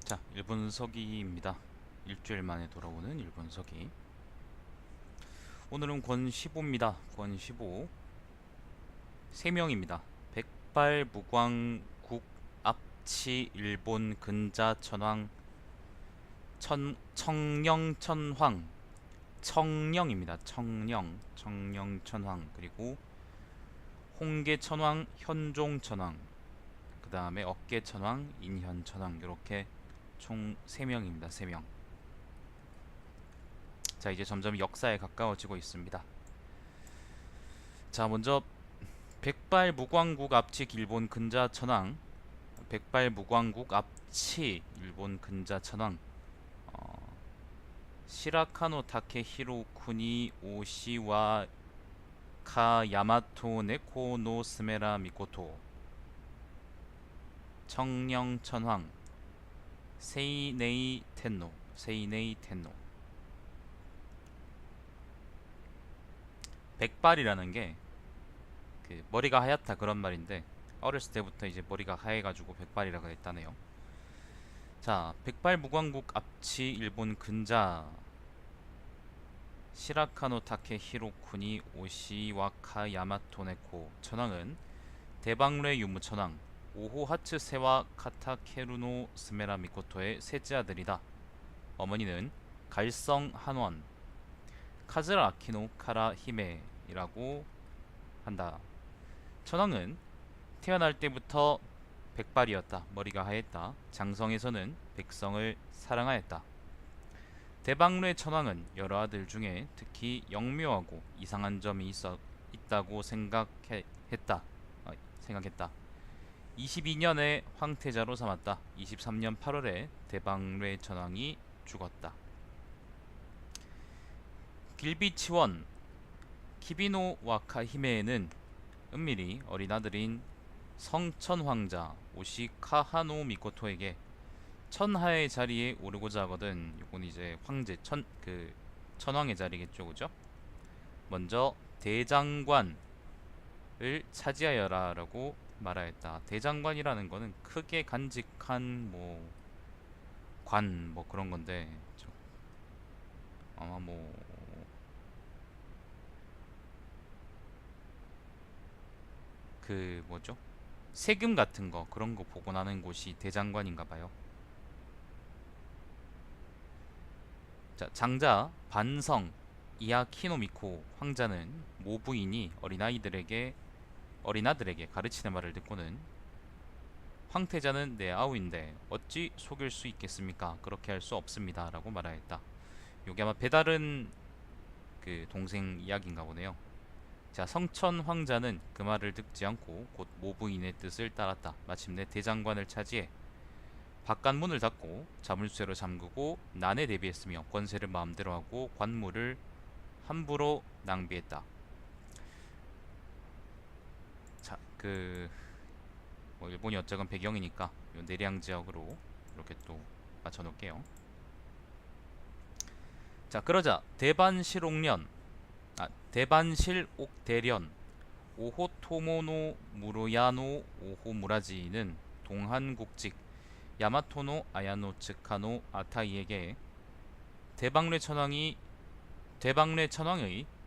자, 일본 서기입니다. 일주일 만에 돌아오는 일본 서기. 오늘은 권 15입니다. 권 15. 3명입니다. 백발 무광국 압치 일본 근자 천황 청령 천황 청령입니다. 청령 천황, 그리고 홍계 천황, 현종 천황, 그 다음에 억계 천황, 인현 천황, 이렇게 총 3명입니다. 3명. 자, 이제 점점 역사에 가까워지고 있습니다. 자, 먼저 백발 무광국 압치 일본 근자 천황. 백발 무광국 압치 일본 근자 천황. 시라카노 타케히로 쿠니 오시와 카 야마토 네코 노 스메라 미코토 청령 천황 세이네이 텐노. 백발이라는 게 그 머리가 하얗다 그런 말인데, 어렸을 때부터 이제 머리가 하얘가지고 백발이라고 했다네요. 자, 백발 무광국 압치 일본 근자 시라카노 타케 히로쿠니 오시와카 야마토네코 천황은 대방뢰 유무 천황 오호 하츠세와 카타케루노 스메라 미코토의 셋째 아들이다. 어머니는 갈성 한원 카즈라 아키노 카라 히메이라고 한다. 천황은 태어날 때부터 백발이었다. 머리가 하였다. 장성에서는 백성을 사랑하였다. 대방뢰 천황은 여러 아들 중에 특히 영묘하고 이상한 점이 있다고 생각했다. 22년에 황태자로 삼았다. 23년 8월에 대방뢰 천황이 죽었다. 길비치원 키비노 와카히메는 은밀히 어린 아들인 성천황자 오시카하노 미코토에게 천하의 자리에 오르고자 하거든. 이건 이제 황제 천황의 자리겠죠, 그죠? 먼저 대장관을 차지하여라라고 말하였다. 대장관이라는 거는 크게 간직한 뭐 그런 건데, 아마 뭐죠? 세금 같은 거 그런 거 보관하는 곳이 대장관인가 봐요. 자, 장자 반성 이아키노미코 황자는 모부인이 어린아들에게 가르치는 말을 듣고는 황태자는 내 아우인데 어찌 속일 수 있겠습니까? 그렇게 할 수 없습니다. 라고 말하였다. 요게 아마 배다른 그 동생 이야기인가 보네요. 자, 성천 황자는 그 말을 듣지 않고 곧 모부인의 뜻을 따랐다. 마침내 대장관을 차지해 바깥문을 닫고 자물쇠로 잠그고 난에 대비했으며 권세를 마음대로 하고 관물을 함부로 낭비했다. 자, 일본이 어쨌건 배경이니까 요 내량 지역으로 이렇게 또 맞춰 놓을게요. 자, 그러자 대반실 옥대련 오호토모노 무로야노 오호무라지는 동한국직 야마토노 아야노 츠카노 아타이에게 대방뢰 천황의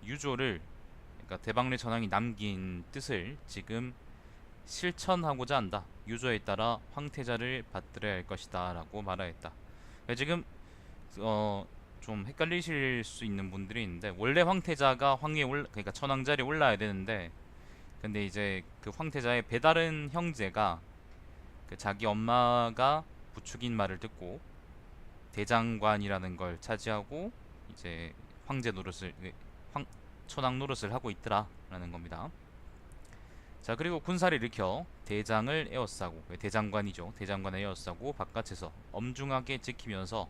유조를, 그러니까 대방뢰 천황이 남긴 뜻을 지금 실천하고자 한다. 유조에 따라 황태자를 받들어야 할 것이다 라고 말하였다. 지금 좀 헷갈리실 수 있는 분들이 있는데, 원래 황태자가 그러니까 천황 자리에 올라야 되는데, 근데 이제 그 황태자의 배다른 형제가 그 자기 엄마가 부축인 말을 듣고 대장관이라는 걸 차지하고 이제 황제 노릇을 황 천황 노릇을 하고 있더라라는 겁니다. 자, 그리고 군사를 일으켜 대장을 에워싸고, 대장관이죠. 대장관을 에워싸고 바깥에서 엄중하게 지키면서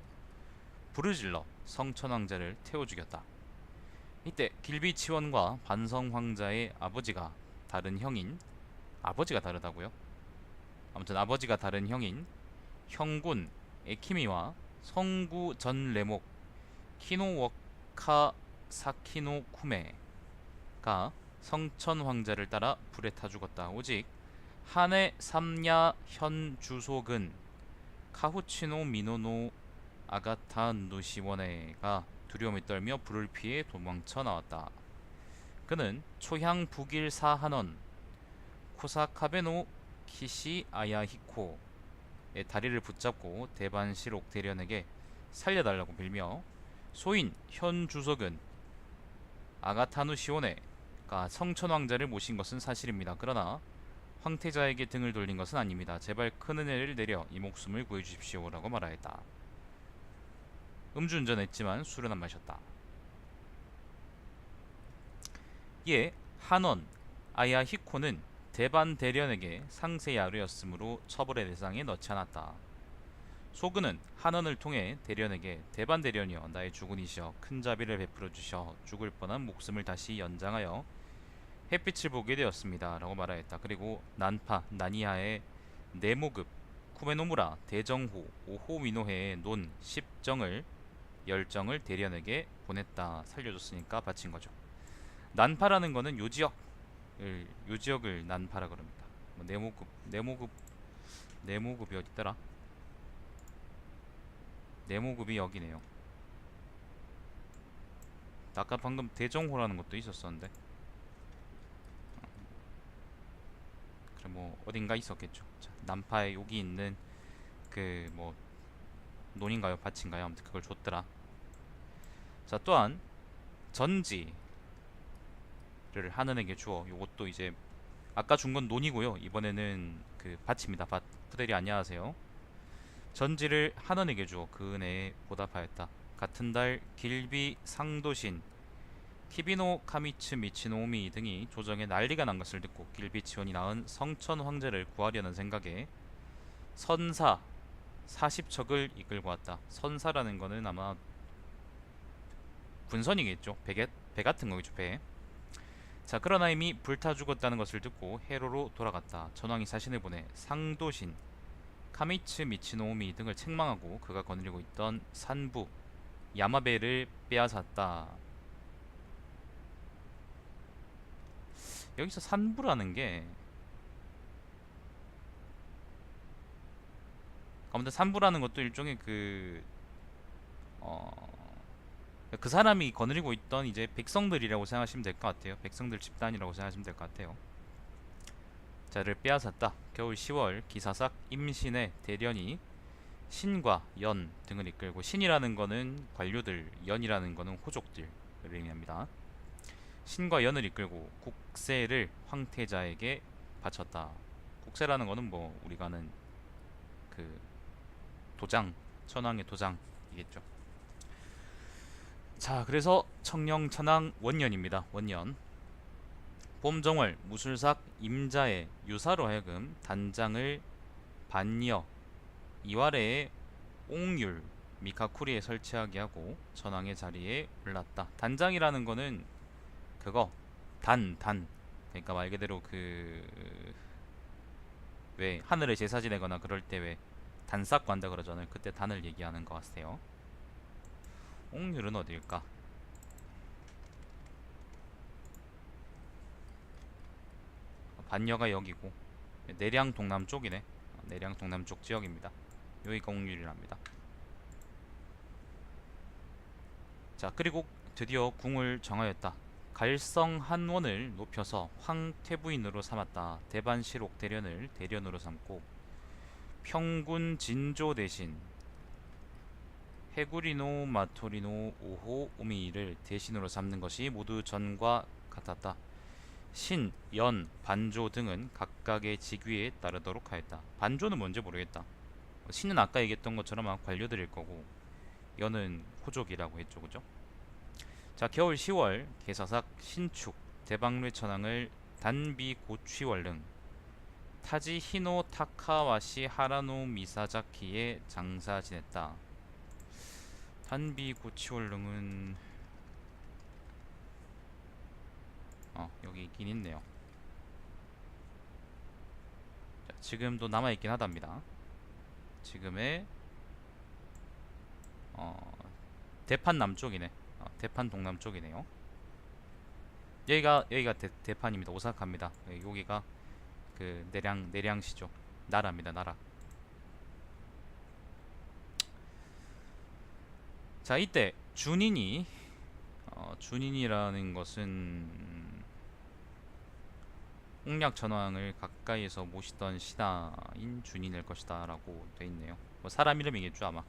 불을 질러 성천황자를 태워 죽였다. 이때 길비치원과 반성황자의 아버지가 다르다고요? 아무튼 아버지가 다른 형인 형군 에키미와 성구 전레목 키노워카 사키노 쿠메가 성천 황자를 따라 불에 타 죽었다. 오직 한해 삼야 현 주속은 카후치노 미노노 아가타 누시원에가 두려움에 떨며 불을 피해 도망쳐 나왔다. 그는 초향 북일 사한원 코사카베노 키시 아야히코의 다리를 붙잡고 대반시록 대련에게 살려달라고 빌며, 소인 현 주석은 아가타누 시오네가 성천 왕자를 모신 것은 사실입니다. 그러나 황태자에게 등을 돌린 것은 아닙니다. 제발 큰 은혜를 내려 이 목숨을 구해주십시오라고 말하였다. 음주운전했지만 술은 안 마셨다. 이에 한원 아야히코는 대반 대련에게 상세 야루였으므로 처벌의 대상에 넣지 않았다. 소근은 한원을 통해 대련에게 대반 대련이여 나의 주군이시여 큰 자비를 베풀어 주셔 죽을 뻔한 목숨을 다시 연장하여 햇빛을 보게 되었습니다 라고 말하였다. 그리고 난파 나니하의 네모급 쿠메노무라 대정호 오호 위노해의 논 10정을 10정을 대련에게 보냈다. 살려줬으니까 바친 거죠. 난파라는 거는 요지역을 난파라 그럽니다. 뭐 네모급이 어디더라? 네모급이 여기네요. 아까 방금 대정호라는 것도 있었었는데, 그래 뭐 어딘가 있었겠죠. 자, 난파에 여기 있는 그 뭐 논인가요 밭인가요 아무튼 그걸 줬더라. 자, 또한 전지를 하늘에게 주어. 요것도 이제 아까 준 건 논이고요, 이번에는 그 밭입니다. 밭. 푸들이 안녕하세요. 전지를 한원에게 주어 그 은혜에 보답하였다. 같은 달 길비 상도신 키비노 카미츠 미치노미 등이 조정에 난리가 난 것을 듣고 길비 치원이 낳은 성천 황제를 구하려는 생각에 선사 40척을 이끌고 왔다. 선사라는 거는 아마 군선이겠죠. 배 같은 거겠죠. 배. 자, 그러나 이미 불타 죽었다는 것을 듣고 해로로 돌아갔다. 전왕이 자신을 보내 상도신 카미츠 미치노미 등을 책망하고 그가 거느리고 있던 산부 야마베를 빼앗았다. 여기서 산부라는 게 아무튼 산부라는 것도 일종의 그 사람이 거느리고 있던 이제 백성들이라고 생각하시면 될 것 같아요. 백성들 집단이라고 생각하시면 될 것 같아요. 자를 빼앗았다. 겨울 10월 기사삭 임신의 대련이 신과 연 등을 이끌고, 신이라는 거는 관료들, 연이라는 거는 호족들을 의미합니다. 신과 연을 이끌고 국세를 황태자에게 바쳤다. 국세라는 거는 뭐 우리가 아는 그 도장, 천황의 도장이겠죠. 자, 그래서 청령천황 원년입니다. 원년. 봄정월 무술삭 임자의 유사로 하여금 단장을 반여 이와래의 옥률 미카쿠리에 설치하게 하고 전왕의 자리에 올랐다. 단장이라는 거는 그거 단 그러니까 말 그대로 그 왜 하늘에 제사 지내거나 그럴 때 왜 단 쌓고 한다 그러잖아요. 그때 단을 얘기하는 것 같아요. 옥률은 어딜까? 반여가 여기고 내량 동남쪽이네. 내량 동남쪽 지역입니다. 여기가 옥률이랍니다. 자, 그리고 드디어 궁을 정하였다. 갈성 한원을 높여서 황태부인으로 삼았다. 대반시록 대련을 대련으로 삼고 평군 진조 대신 해구리노 마토리노 오호 오미를 대신으로 삼는 것이 모두 전과 같았다. 신, 연, 반조 등은 각각의 직위에 따르도록 하였다. 반조는 뭔지 모르겠다. 신은 아까 얘기했던 것처럼 아마 관료들일 거고, 연은 호족이라고 했죠, 그죠? 자, 겨울 10월 개사삭 신축 대방뇌 천왕을 단비 고취월릉 타지 히노 타카와시 하라노 미사자키에 장사 지냈다. 단비 고취월릉은 여기 있긴 있네요. 자, 지금도 남아있긴 하답니다. 지금의 대판 남쪽이네. 대판 동남쪽이네요. 여기가 대판입니다. 오사카입니다. 여기가 그 내량시죠. 나라입니다. 나라. 자, 이때 준인이 준인이라는 것은 홍략 전왕을 가까이에서 모시던 신하인 준인일 것이다 라고 돼 있네요. 뭐 사람 이름이겠죠 아마.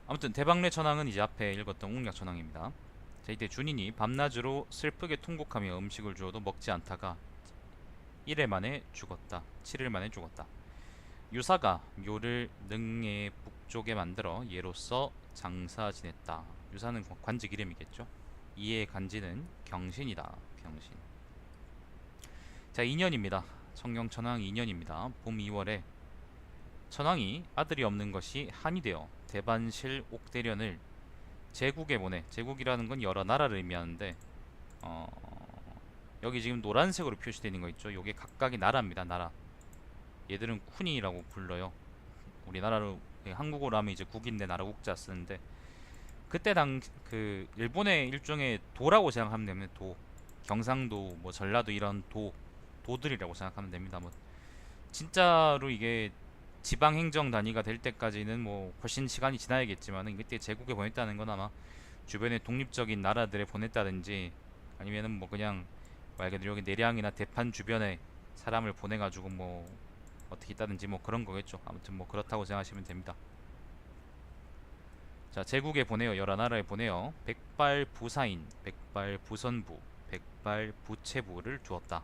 아무튼 대방래 전왕은 이제 앞에 읽었던 홍략 전왕입니다. 자, 이때 준인이 밤낮으로 슬프게 통곡하며 음식을 주어도 먹지 않다가 1일 만에 죽었다. 7일 만에 죽었다. 유사가 묘를 능의 북쪽에 만들어 예로서 장사 지냈다. 유사는 관직 이름이겠죠. 이의 간지는 경신이다. 경신. 자, 2년입니다. 청경 천왕 2년입니다. 봄 2월에 천왕이 아들이 없는 것이 한이 되어 대반실 옥대련을 제국에 보내. 제국이라는 건 여러 나라를 의미하는데 여기 지금 노란색으로 표시되어 있는 거 있죠. 요게 각각의 나라입니다. 나라. 얘들은 쿠니라고 불러요. 우리나라로 한국어로 하면 이제 국인데 나라 국자 쓰는데, 그때 당 그 일본의 일종의 도라고 생각하면 됩니다. 도. 경상도, 뭐 전라도 이런 도들이라고 생각하면 됩니다. 뭐 진짜로 이게 지방 행정 단위가 될 때까지는 뭐 훨씬 시간이 지나야겠지만은, 그때 제국에 보냈다는 건 아마 주변의 독립적인 나라들에 보냈다든지 아니면은 뭐 그냥 말 그대로 여기 내량이나 대판 주변에 사람을 보내가지고 뭐 어떻게 있다든지 뭐 그런 거겠죠. 아무튼 뭐 그렇다고 생각하시면 됩니다. 자, 제국에 보내요. 여러 나라에 보내요. 백발 부사인, 백발 부선부, 백발 부체부를 두었다.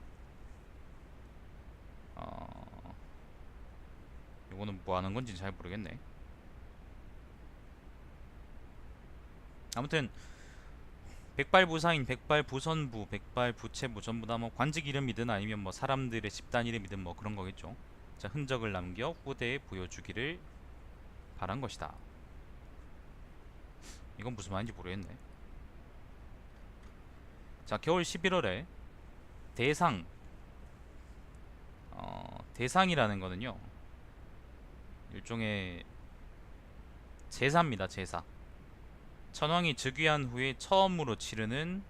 이거는 뭐 하는 건지 잘 모르겠네. 아무튼 백발 부사인, 백발 부선부, 백발 부체부 전부 다 뭐 관직 이름이든 아니면 뭐 사람들의 집단 이름이든 뭐 그런 거겠죠. 자, 흔적을 남겨 후대에 보여주기를 바란 것이다. 이건 무슨 말인지 모르겠네. 자, 겨울 11월에 대상, 대상이라는 거는요 일종의 제사입니다. 제사. 천황이 즉위한 후에 처음으로 치르는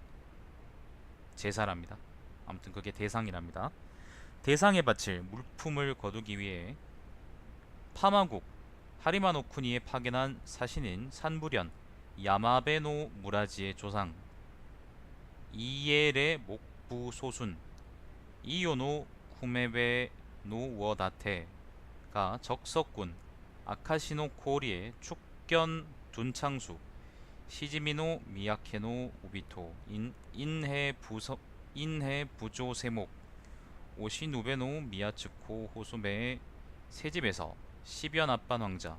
제사랍니다. 아무튼 그게 대상이랍니다. 대상에 바칠 물품을 거두기 위해 파마국 하리마노 쿠니에 파견한 사신인 산부련 야마베노 무라지의 조상 이엘의 목부 소순 이요노 쿠메베노 워다테가 적석군 아카시노 코리의 축견 둔창수 시지미노 미야케노 오비토 인해 부조 세목 오시누베노 미야츠코 호소메의 새집에서 시변 앞반 왕자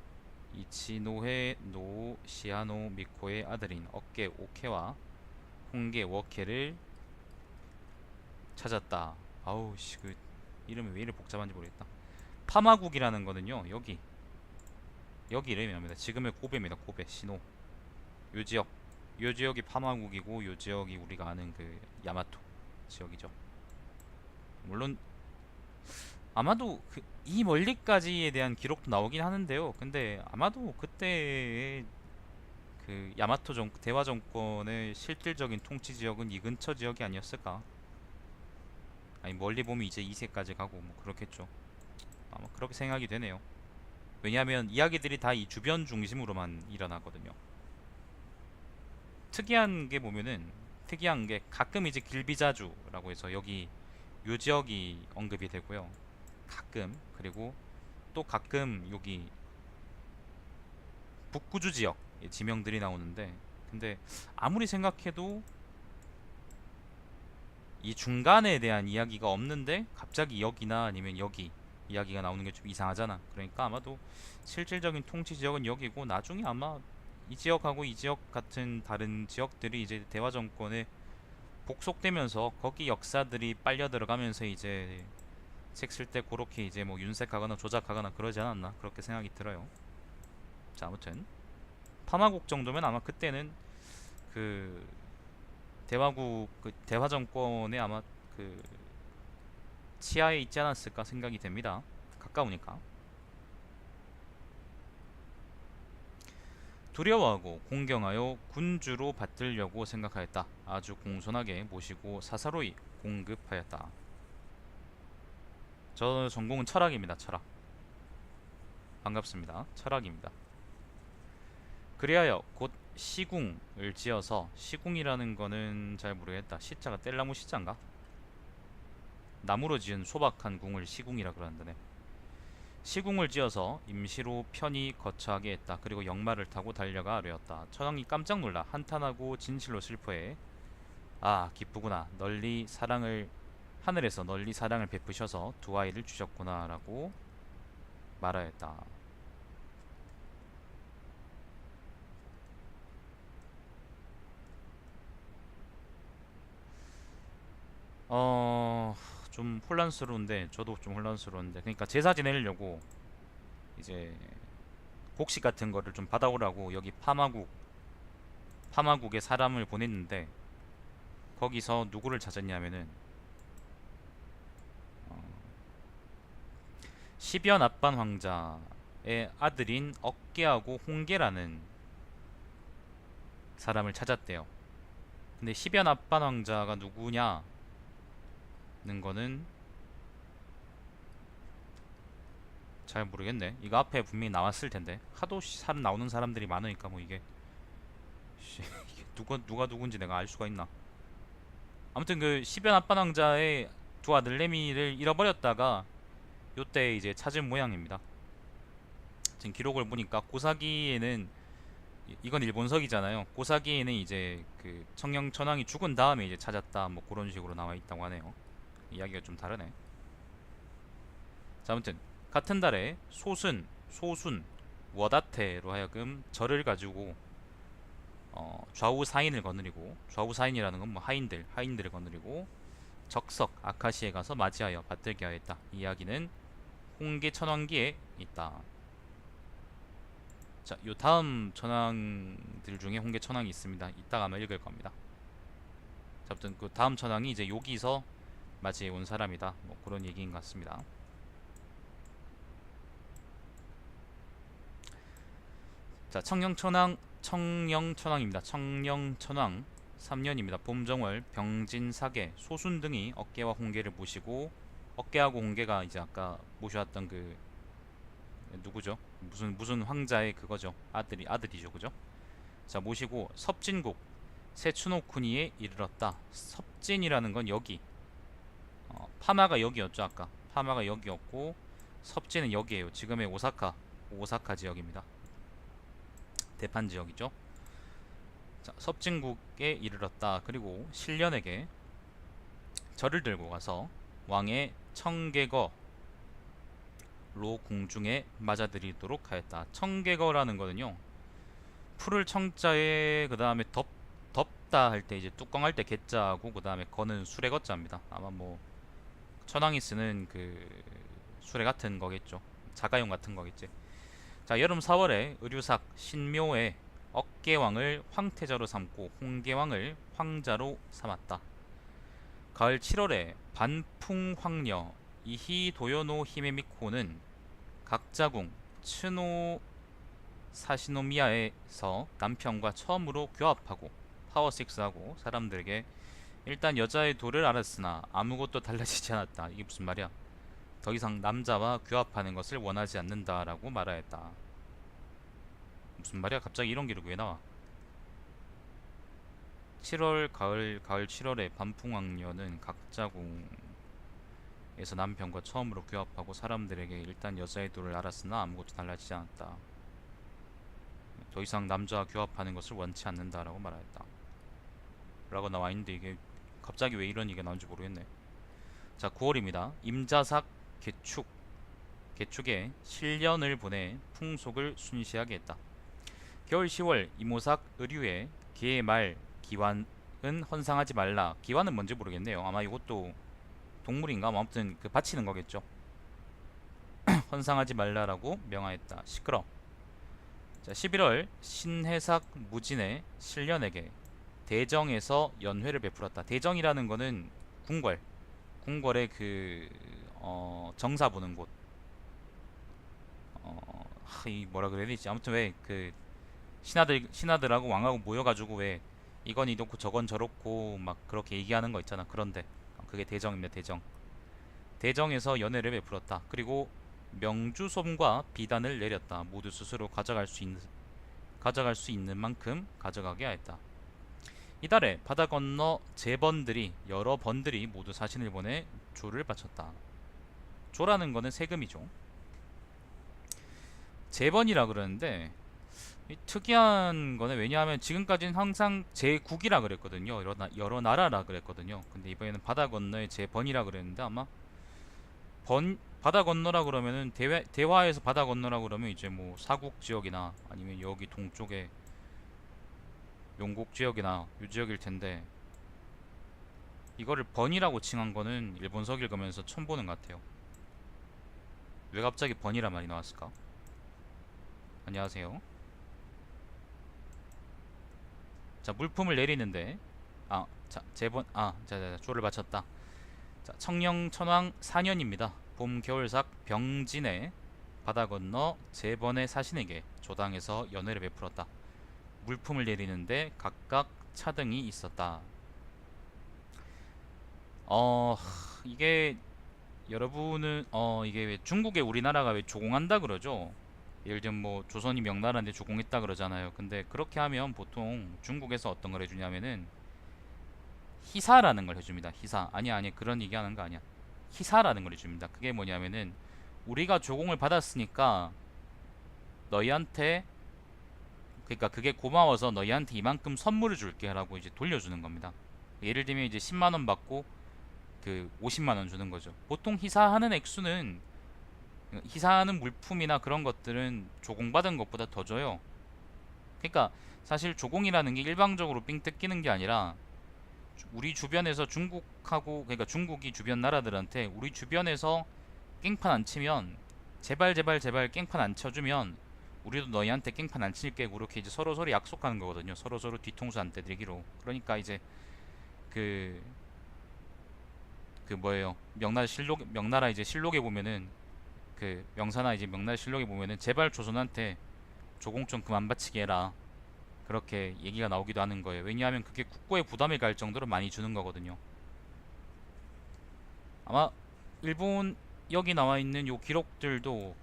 이치노헤 노 시아노 미코의 아들인 어깨 오케와 홍게 워케를 찾았다. 아우 씨, 그 이름이 왜 이렇게 복잡한지 모르겠다. 파마국이라는 거는요 여기 이름이랍니다. 지금의 고베입니다. 고베 시노. 요 지역이 파마국이고 요 지역이 우리가 아는 그 야마토 지역이죠. 물론 아마도 이 멀리까지에 대한 기록도 나오긴 하는데요. 근데 아마도 그때 그 야마토 대화 정권의 실질적인 통치 지역은 이 근처 지역이 아니었을까? 아니 멀리 보면 이제 2세까지 가고 뭐 그렇겠죠. 아마 그렇게 생각이 되네요. 왜냐하면 이야기들이 다 이 주변 중심으로만 일어나거든요. 특이한 게 가끔 이제 길비자주라고 해서 여기 요 지역이 언급이 되고요. 가끔. 그리고 또 가끔 여기 북구주 지역 지명들이 나오는데, 근데 아무리 생각해도 이 중간에 대한 이야기가 없는데 갑자기 여기나 아니면 여기 이야기가 나오는 게 좀 이상하잖아. 그러니까 아마도 실질적인 통치 지역은 여기고, 나중에 아마 이 지역하고 이 지역 같은 다른 지역들이 이제 대화 정권에 복속되면서 거기 역사들이 빨려 들어가면서 이제 책 쓸 때 그렇게 이제 뭐 윤색하거나 조작하거나 그러지 않았나, 그렇게 생각이 들어요. 자, 아무튼 파마국 정도면 아마 그때는 그 대화국 그 대화 정권에 아마 그 치하에 있지 않았을까 생각이 됩니다. 가까우니까. 두려워하고 공경하여 군주로 받들려고 생각하였다. 아주 공손하게 모시고 사사로이 공급하였다. 저 전공은 철학입니다. 철학. 반갑습니다. 철학입니다. 그리하여 곧 시궁을 지어서, 시궁이라는 거는 잘 모르겠다. 시자가 뗄나무 시자인가? 나무로 지은 소박한 궁을 시궁이라 그러는데, 시궁을 지어서 임시로 편히 거처하게 했다. 그리고 역마를 타고 달려가 아뢰었다. 천왕이 깜짝 놀라 한탄하고 진실로 슬퍼해 아 기쁘구나, 널리 사랑을, 하늘에서 널리 사랑을 베푸셔서 두 아이를 주셨구나 라고 말하였다. 어... 좀 혼란스러운데, 저도 좀 혼란스러운데, 그러니까 제사 지내려고 이제 곡식 같은 거를 좀 받아오라고 여기 파마국에 사람을 보냈는데, 거기서 누구를 찾았냐면은 어, 시변 앞반 황자의 아들인 억계하고 홍계라는 사람을 찾았대요. 근데 시변 앞반 왕자가 누구냐는 거는 잘 모르겠네. 이거 앞에 분명히 나왔을 텐데, 하도 사람 나오는 사람들이 많으니까 뭐 이게 이게 누가 누군지 내가 알 수가 있나. 아무튼 그 시변 앞반 왕자의 두 아들 레미를 잃어버렸다가 요때 이제 찾은 모양입니다. 지금 기록을 보니까 고사기에는, 이건 일본석이잖아요. 고사기에는 이제 그 청령천왕이 죽은 다음에 이제 찾았다, 뭐 그런 식으로 나와 있다고 하네요. 이야기가 좀 다르네. 자, 아무튼 같은 달에 소순, 워다테로 하여금 절을 가지고 좌우 사인을 거느리고, 좌우 사인이라는 건 뭐 하인들을 거느리고 적석 아카시에 가서 맞이하여 받들게 하였다. 이 이야기는 홍계 천왕기에 있다. 자, 요 다음 천왕들 중에 홍계 천왕이 있습니다. 이따가 아마 읽을 겁니다. 자, 아무튼 그 다음 천왕이 이제 여기서 맞이해 온 사람이다, 뭐 그런 얘기인 것 같습니다. 자, 청령천왕입니다. 청령천왕 3년입니다. 봄정월 병진사계 소순 등이 억계와 홍계를 모시고, 억계하고 홍계가 이제 아까 모셔왔던 그 누구죠? 무슨 황자의 그거죠. 아들이죠, 그죠? 자, 모시고 섭진국 세추노쿠니에 이르렀다. 섭진이라는 건 여기, 파마가 여기였죠. 아까 파마가 여기였고 섭진은 여기에요. 지금의 오사카 지역입니다. 대판 지역이죠. 자, 섭진국에 이르렀다. 그리고 신련에게 절을 들고 가서 왕의 청계거 로 궁중에 맞아들이도록 하였다. 청계거라는 거는요, 풀을 청자에 그 다음에 덥다 할 때 이제 뚜껑 할 때 개자하고 그 다음에 거는 수레 거자입니다. 아마 뭐 천왕이 쓰는 그 수레 같은 거겠죠. 자가용 같은 거겠지. 자, 여름 4월에 의류삭 신묘에 억계왕을 황태자로 삼고 홍계왕을 황자로 삼았다. 가을 7월에 반풍황녀 이히도요노 히메미코는 각자궁 츠노 사시노미야에서 남편과 처음으로 교합하고 파워섹스하고 사람들에게 일단 여자의 도를 알았으나 아무것도 달라지지 않았다. 이게 무슨 말이야? 더 이상 남자와 교합하는 것을 원하지 않는다라고 말하였다. 무슨 말이야? 갑자기 이런 기록이 왜 나와? 7월 가을 7월에 반풍왕녀는 각자궁에서 남편과 처음으로 교합하고 사람들에게 일단 여자의 도를 알았으나 아무것도 달라지지 않았다. 더 이상 남자와 교합하는 것을 원치 않는다라고 말하였다. 라고 나와 있는데 이게 갑자기 왜 이런 얘기가 나온지 모르겠네. 자, 9월입니다. 임자삭 개축에 실련을 보내 풍속을 순시하게 했다. 겨울 10월 이모삭 의류에 개의 말 기완은 헌상하지 말라. 기완은 뭔지 모르겠네요. 아마 이것도 동물인가? 뭐 아무튼 그 바치는 거겠죠. 헌상하지 말라라고 명하였다. 시끄러. 자, 11월 신해삭 무진의 실련에게 대정에서 연회를 베풀었다. 대정이라는 거는 궁궐의 그 정사 보는 곳. 이 뭐라 그래야 되지? 아무튼 왜 그 신하들하고 왕하고 모여가지고 왜 이건 이렇고 저건 저렇고 막 그렇게 얘기하는 거 있잖아. 그런데 그게 대정입니다. 대정에서 연회를 베풀었다. 그리고 명주솜과 비단을 내렸다. 모두 스스로 가져갈 수 있는 만큼 가져가게 하였다. 이달에 바다 건너 제번들이 여러 번들이 모두 사신을 보내 조를 바쳤다. 조라는 거는 세금이죠. 제번이라 그러는데 이 특이한 거는 왜냐하면 지금까지는 항상 제국이라 그랬거든요. 여러 나라라 그랬거든요. 근데 이번에는 바다 건너에 제번이라 그랬는데 아마 바다 건너라 그러면은 대화에서 바다 건너라 그러면 이제 뭐 사국 지역이나 아니면 여기 동쪽에 용국 지역이나 요 지역일 텐데 이거를 번이라고 칭한 거는 일본서 읽으면서 처음 보는 것 같아요. 왜 갑자기 번이란 말이 나왔을까? 안녕하세요. 자, 물품을 내리는데 조를 바쳤다. 자, 청령 천왕 4년입니다. 봄 겨울삭 병진에 바다 건너 제번의 사신에게 조당에서 연회를 베풀었다. 물품을 내리는데 각각 차등이 있었다. 어 이게 여러분은 이게 왜 중국에 우리나라가 왜 조공한다 그러죠? 예를 들면 뭐 조선이 명나라인데 조공했다 그러잖아요. 근데 그렇게 하면 보통 중국에서 어떤 걸 해주냐면은 희사라는 걸 해줍니다. 희사. 아니 그런 얘기하는 거 아니야. 희사라는 걸 해줍니다. 그게 뭐냐면은 우리가 조공을 받았으니까 너희한테, 그러니까 그게 고마워서 너희한테 이만큼 선물을 줄게 라고 이제 돌려주는 겁니다. 예를 들면 이제 10만원 받고 그 50만원 주는 거죠. 보통 희사하는 액수는, 희사하는 물품이나 그런 것들은 조공받은 것보다 더 줘요. 그러니까 사실 조공이라는 게 일방적으로 삥 뜯기는 게 아니라 우리 주변에서 중국하고, 그러니까 중국이 주변 나라들한테 우리 주변에서 깽판 안 치면, 제발 제발 제발 깽판 안 쳐주면 우리도 너희한테 깽판 안 칠게, 그렇게 이제 서로 서로 약속하는 거거든요. 서로 서로 뒤통수 안 때리기로. 그러니까 이제 그 뭐예요, 명나라 이제 실록에 보면은, 그 명사나 이제 명나라 실록에 보면은 제발 조선한테 조공 좀 그만 바치게 해라, 그렇게 얘기가 나오기도 하는 거예요. 왜냐하면 그게 국고에 부담이 갈 정도로 많이 주는 거거든요. 아마 일본 여기 나와 있는 요 기록들도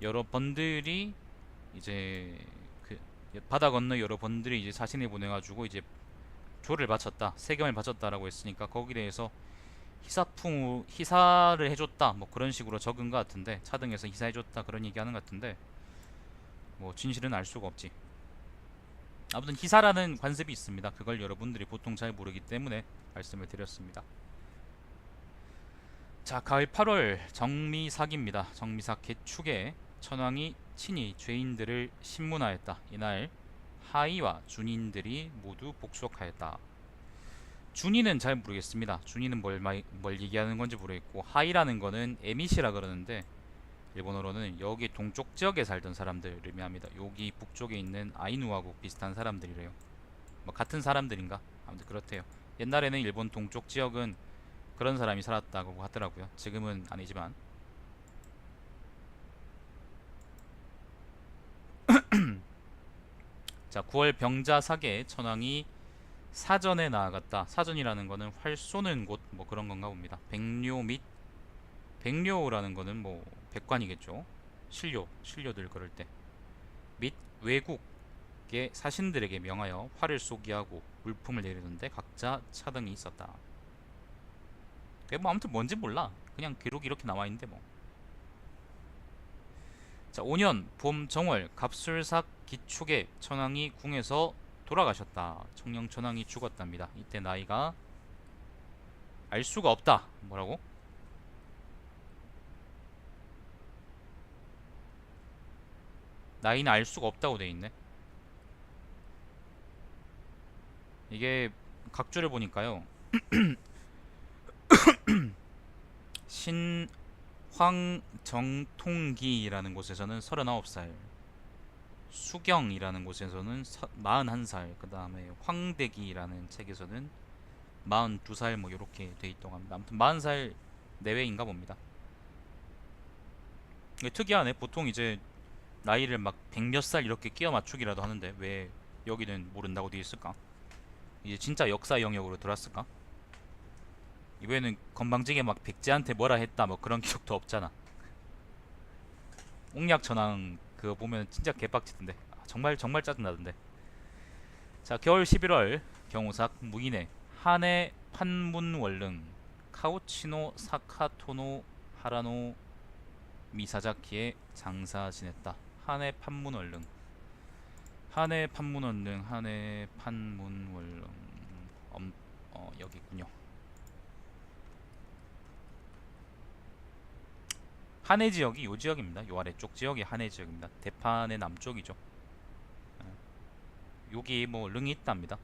여러 번들이 이제 그 바다 건너 여러 번들이 이제 사신을 보내가지고 이제 조를 바쳤다, 세금을 바쳤다라고 했으니까 거기에 대해서 희사를 해줬다 뭐 그런 식으로 적은 것 같은데, 차등에서 희사해줬다 그런 얘기하는 것 같은데 뭐 진실은 알 수가 없지. 아무튼 희사라는 관습이 있습니다. 그걸 여러분들이 보통 잘 모르기 때문에 말씀을 드렸습니다. 자, 가을 8월 정미삭입니다. 정미삭 개축에 천황이 친히 죄인들을 신문하였다. 이날 하이와 준인들이 모두 복속하였다. 준이는 잘 모르겠습니다. 준이는 뭘 얘기하는 건지 모르겠고, 하이라는 거는 에미시라 그러는데 일본어로는 여기 동쪽 지역에 살던 사람들을 의미합니다. 여기 북쪽에 있는 아이누하고 비슷한 사람들이래요. 뭐 같은 사람들인가? 아무튼 그렇대요. 옛날에는 일본 동쪽 지역은 그런 사람이 살았다고 하더라고요. 지금은 아니지만. 자, 9월 병자사계 천황이 사전에 나아갔다. 사전이라는 거는 활 쏘는 곳 뭐 그런 건가 봅니다. 백료 및, 백료라는 거는 뭐 백관이겠죠. 신료들 그럴 때. 및 외국의 사신들에게 명하여 활을 쏘게 하고 물품을 내리는데 각자 차등이 있었다. 뭐 아무튼 뭔지 몰라. 그냥 기록이 이렇게 나와 있는데 뭐. 자, 5년 봄 정월 갑술삭 기축에 천황이 궁에서 돌아가셨다. 청령 천황이 죽었답니다. 이때 나이가 알 수가 없다. 뭐라고? 나이는 알 수가 없다고 돼 있네. 이게 각주를 보니까요. 신황정통기라는 곳에서는 39살, 수경이라는 곳에서는 41살, 그 다음에 황대기라는 책에서는 42살 뭐 이렇게 돼 있다고 합니다. 아무튼 40살 내외인가 봅니다. 이게 특이하네. 보통 이제 나이를 막 100몇 살 이렇게 끼워 맞추기라도 하는데 왜 여기는 모른다고 돼 있을까? 이제 진짜 역사 영역으로 들어왔을까? 이번에는 건방지게 막 백제한테 뭐라 했다 뭐 그런 기록도 없잖아. 옥략천왕 그거 보면 진짜 개빡치던데. 정말 정말 짜증나던데. 자, 겨울 11월 경호삭 무이네 한해 판문월릉 카우치노 사카토노 하라노 미사자키에 장사 지냈다. 한해 판문월릉, 한해 판문월릉, 한해 판문월릉. 여기 있군요. 한해 지역이 요 지역입니다. 요 아래쪽 지역이 한해 지역입니다. 대판의 남쪽이죠. 여기 뭐 릉이 있답니다.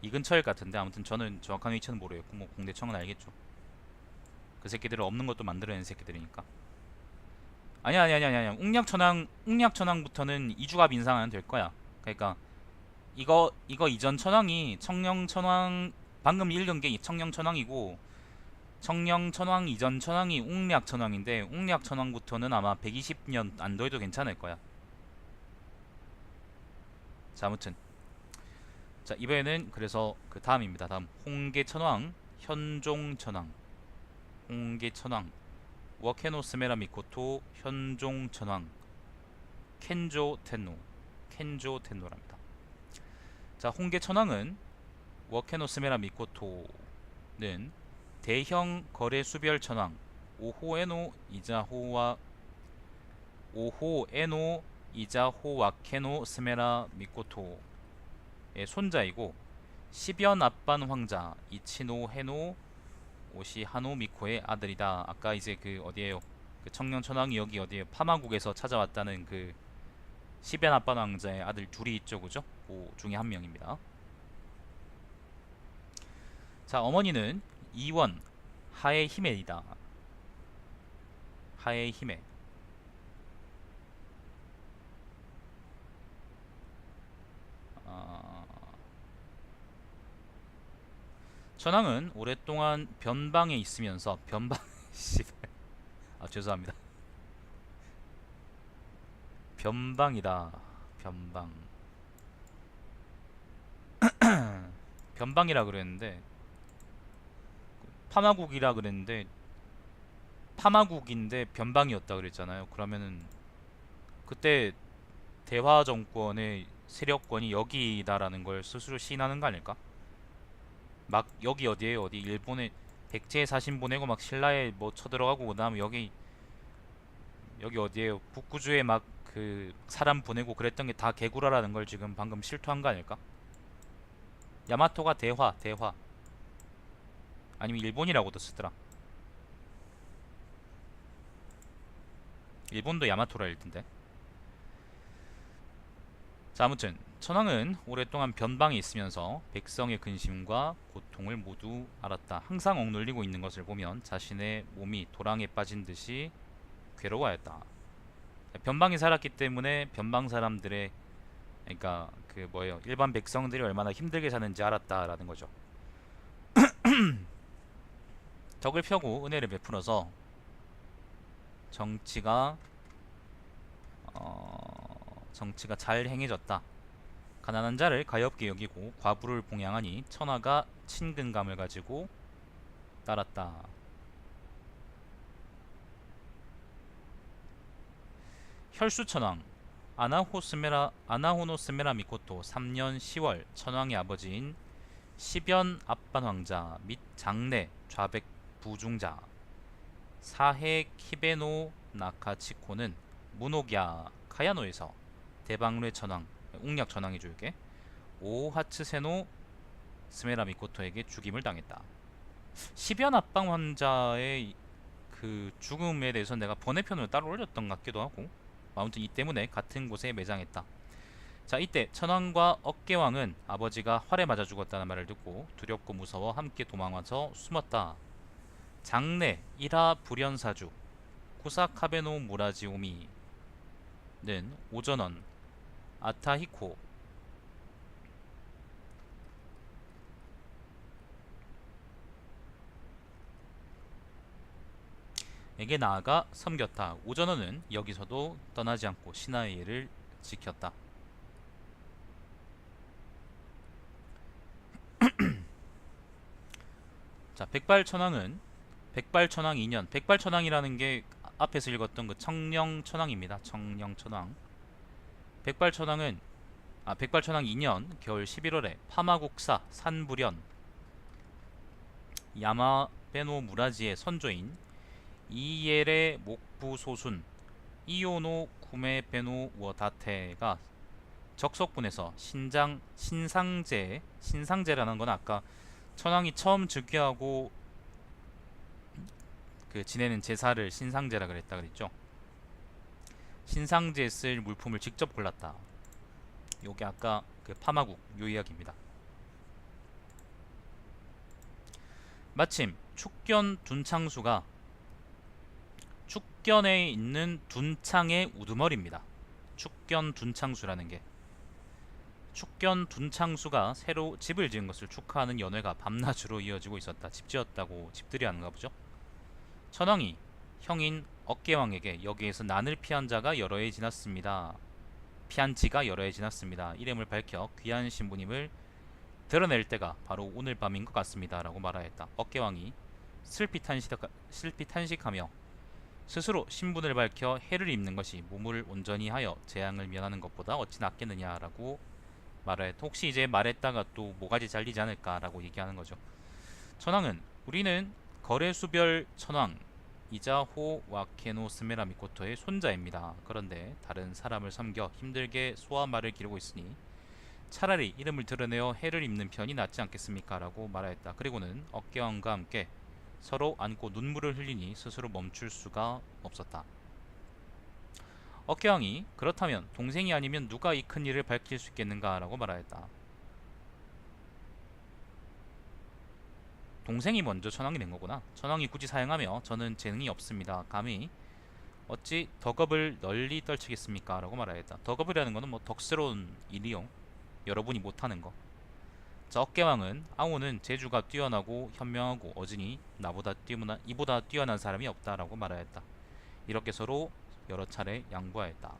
이 근처일 것 같은데 아무튼 저는 정확한 위치는 모르겠고 뭐 공대청은 알겠죠. 그 새끼들은 없는 것도 만들어낸 새끼들이니까. 아니야. 웅약천왕부터는 이주갑 인상은 될 거야. 그러니까 이거 이전 천왕이 청령천왕, 방금 읽은 게 청령천왕이고, 청령천왕 이전 천왕이 웅략천왕인데 웅략천왕부터는 아마 120년 안 더해도 괜찮을 거야. 자, 아무튼 자, 이번에는 그래서 그 다음입니다. 다음 홍계천왕 현종천왕, 홍계천왕 와케노 스메라 미코토 현종천왕 켄조 텐노랍니다. 자, 홍계천왕은 와케노 스메라 미코토는 대형 거래 수별 천왕 오호에노 이자호 와케노 스메라 미코토의 손자이고, 시변 앞반 황자 이치노 헤노 오시하노 미코의 아들이다. 아까 이제 그 어디에요? 그 청령천왕이 여기 어디에 파마국에서 찾아왔다는 그 시변 앞반 왕자의 아들 둘이 있죠, 그죠? 그 중에 한 명입니다. 자, 어머니는 이원 하에 히메이다. 하에 히메. 천황은 오랫동안 변방에 있으면서 변방 씨발. 죄송합니다. 변방이다. 변방. 변방이라 그랬는데 파마국이라 그랬는데 파마국인데 변방이었다 그랬잖아요. 그러면은 그때 대화 정권의 세력권이 여기다라는 걸 스스로 시인하는 거 아닐까? 막 여기 어디에요? 어디 일본에 백제에 사신 보내고 막 신라에 뭐 쳐들어가고 그다음에 여기 어디에요? 북구주에 막 그 사람 보내고 그랬던 게 다 개구라라는 걸 지금 방금 실토한 거 아닐까? 야마토가 대화 아니면 일본이라고도 쓰더라. 일본도 야마토라 읽던데. 자, 아무튼 천황은 오랫동안 변방에 있으면서 백성의 근심과 고통을 모두 알았다. 항상 억눌리고 있는 것을 보면 자신의 몸이 도랑에 빠진 듯이 괴로워했다. 변방에 살았기 때문에 변방 사람들의, 그러니까 그 뭐예요, 일반 백성들이 얼마나 힘들게 사는지 알았다라는 거죠. 덕을 펴고 은혜를 베풀어서 정치가 정치가 잘 행해졌다. 가난한 자를 가엾게 여기고 과부를 봉양하니 천하가 친근감을 가지고 따랐다. 혈수천왕 아나호노 스메라 미코토 3년 10월 천왕의 아버지인 시변 앞반 왕자 및 장내 좌백 부중자 사헤 키베노 나카치코는 무노기야 카야노에서 대방뢰 천왕, 웅략 천왕이죠 이게, 오하츠세노 스메라 미코토에게 죽임을 당했다. 시변 앞방 왕자의 그 죽음에 대해서 내가 번외편으로 따로 올렸던 것 같기도 하고, 아무튼 이 때문에 같은 곳에 매장했다. 자, 이때 천왕과 억계왕은 아버지가 활에 맞아 죽었다는 말을 듣고 두렵고 무서워 함께 도망와서 숨었다. 장내 이라 불연사주 쿠사카베노 무라지오미는 오전원 아타히코 에게 나아가 섬겼다. 오전원은 여기서도 떠나지 않고 신하의 예를 지켰다. 자, 백발천왕은 백발천왕 2년, 백발천왕이라는 게 앞에서 읽었던 그 청령천왕입니다. 청령천왕. 백발천왕은 백발천왕 2년 겨울 11월에 파마국사 산불현 야마베노 무라지의 선조인 이엘의 목부 소순 이오노 구메베노 워다테가 적석군에서 신상제라는 건 아까 천황이 처음 즉위하고 그 지내는 제사를 신상제라 그랬다 그랬죠. 신상제에 쓸 물품을 직접 골랐다. 요게 아까 그 파마국 요 이야기입니다. 마침 축견 둔창수가 축견에 있는 둔창의 우두머리입니다. 축견 둔창수라는 게 축견 둔창수가 새로 집을 지은 것을 축하하는 연회가 밤낮으로 이어지고 있었다. 집 지었다고 집들이 하는가 보죠. 천황이 형인 억계왕에게 여기에서 난을 피한 자가 여러 해 지났습니다. 피한 지가 여러 해 지났습니다. 이름을 밝혀 귀한 신부님을 드러낼 때가 바로 오늘 밤인 것 같습니다. 라고 말하였다. 억계왕이 슬피 탄식하며 스스로 신분을 밝혀 해를 입는 것이 몸을 온전히 하여 재앙을 면하는 것보다 어찌 낫겠느냐라고 말하였다. 혹시 이제 말했다가 또 모가지 잘리지 않을까라고 얘기하는 거죠. 천황은 우리는 거래수별 천황 이자호 와케노 스메라 미코토의 손자입니다. 그런데 다른 사람을 섬겨 힘들게 소와 말을 기르고 있으니 차라리 이름을 드러내어 해를 입는 편이 낫지 않겠습니까? 라고 말하였다. 그리고는 억계왕과 함께 서로 안고 눈물을 흘리니 스스로 멈출 수가 없었다. 억계왕이 그렇다면 동생이 아니면 누가 이 큰 일을 밝힐 수 있겠는가? 라고 말하였다. 동생이 먼저 천황이 된 거구나. 천황이 굳이 사양하며 저는 재능이 없습니다. 감히 어찌 덕업을 널리 떨치겠습니까? 라고 말하였다. 덕업이라는 거는 뭐 덕스러운 일이요. 여러분이 못하는 거. 자, 억계왕은 아오는 재주가 뛰어나고 현명하고 어진이 이보다 뛰어난 사람이 없다라고 말하였다. 이렇게 서로 여러 차례 양보하였다.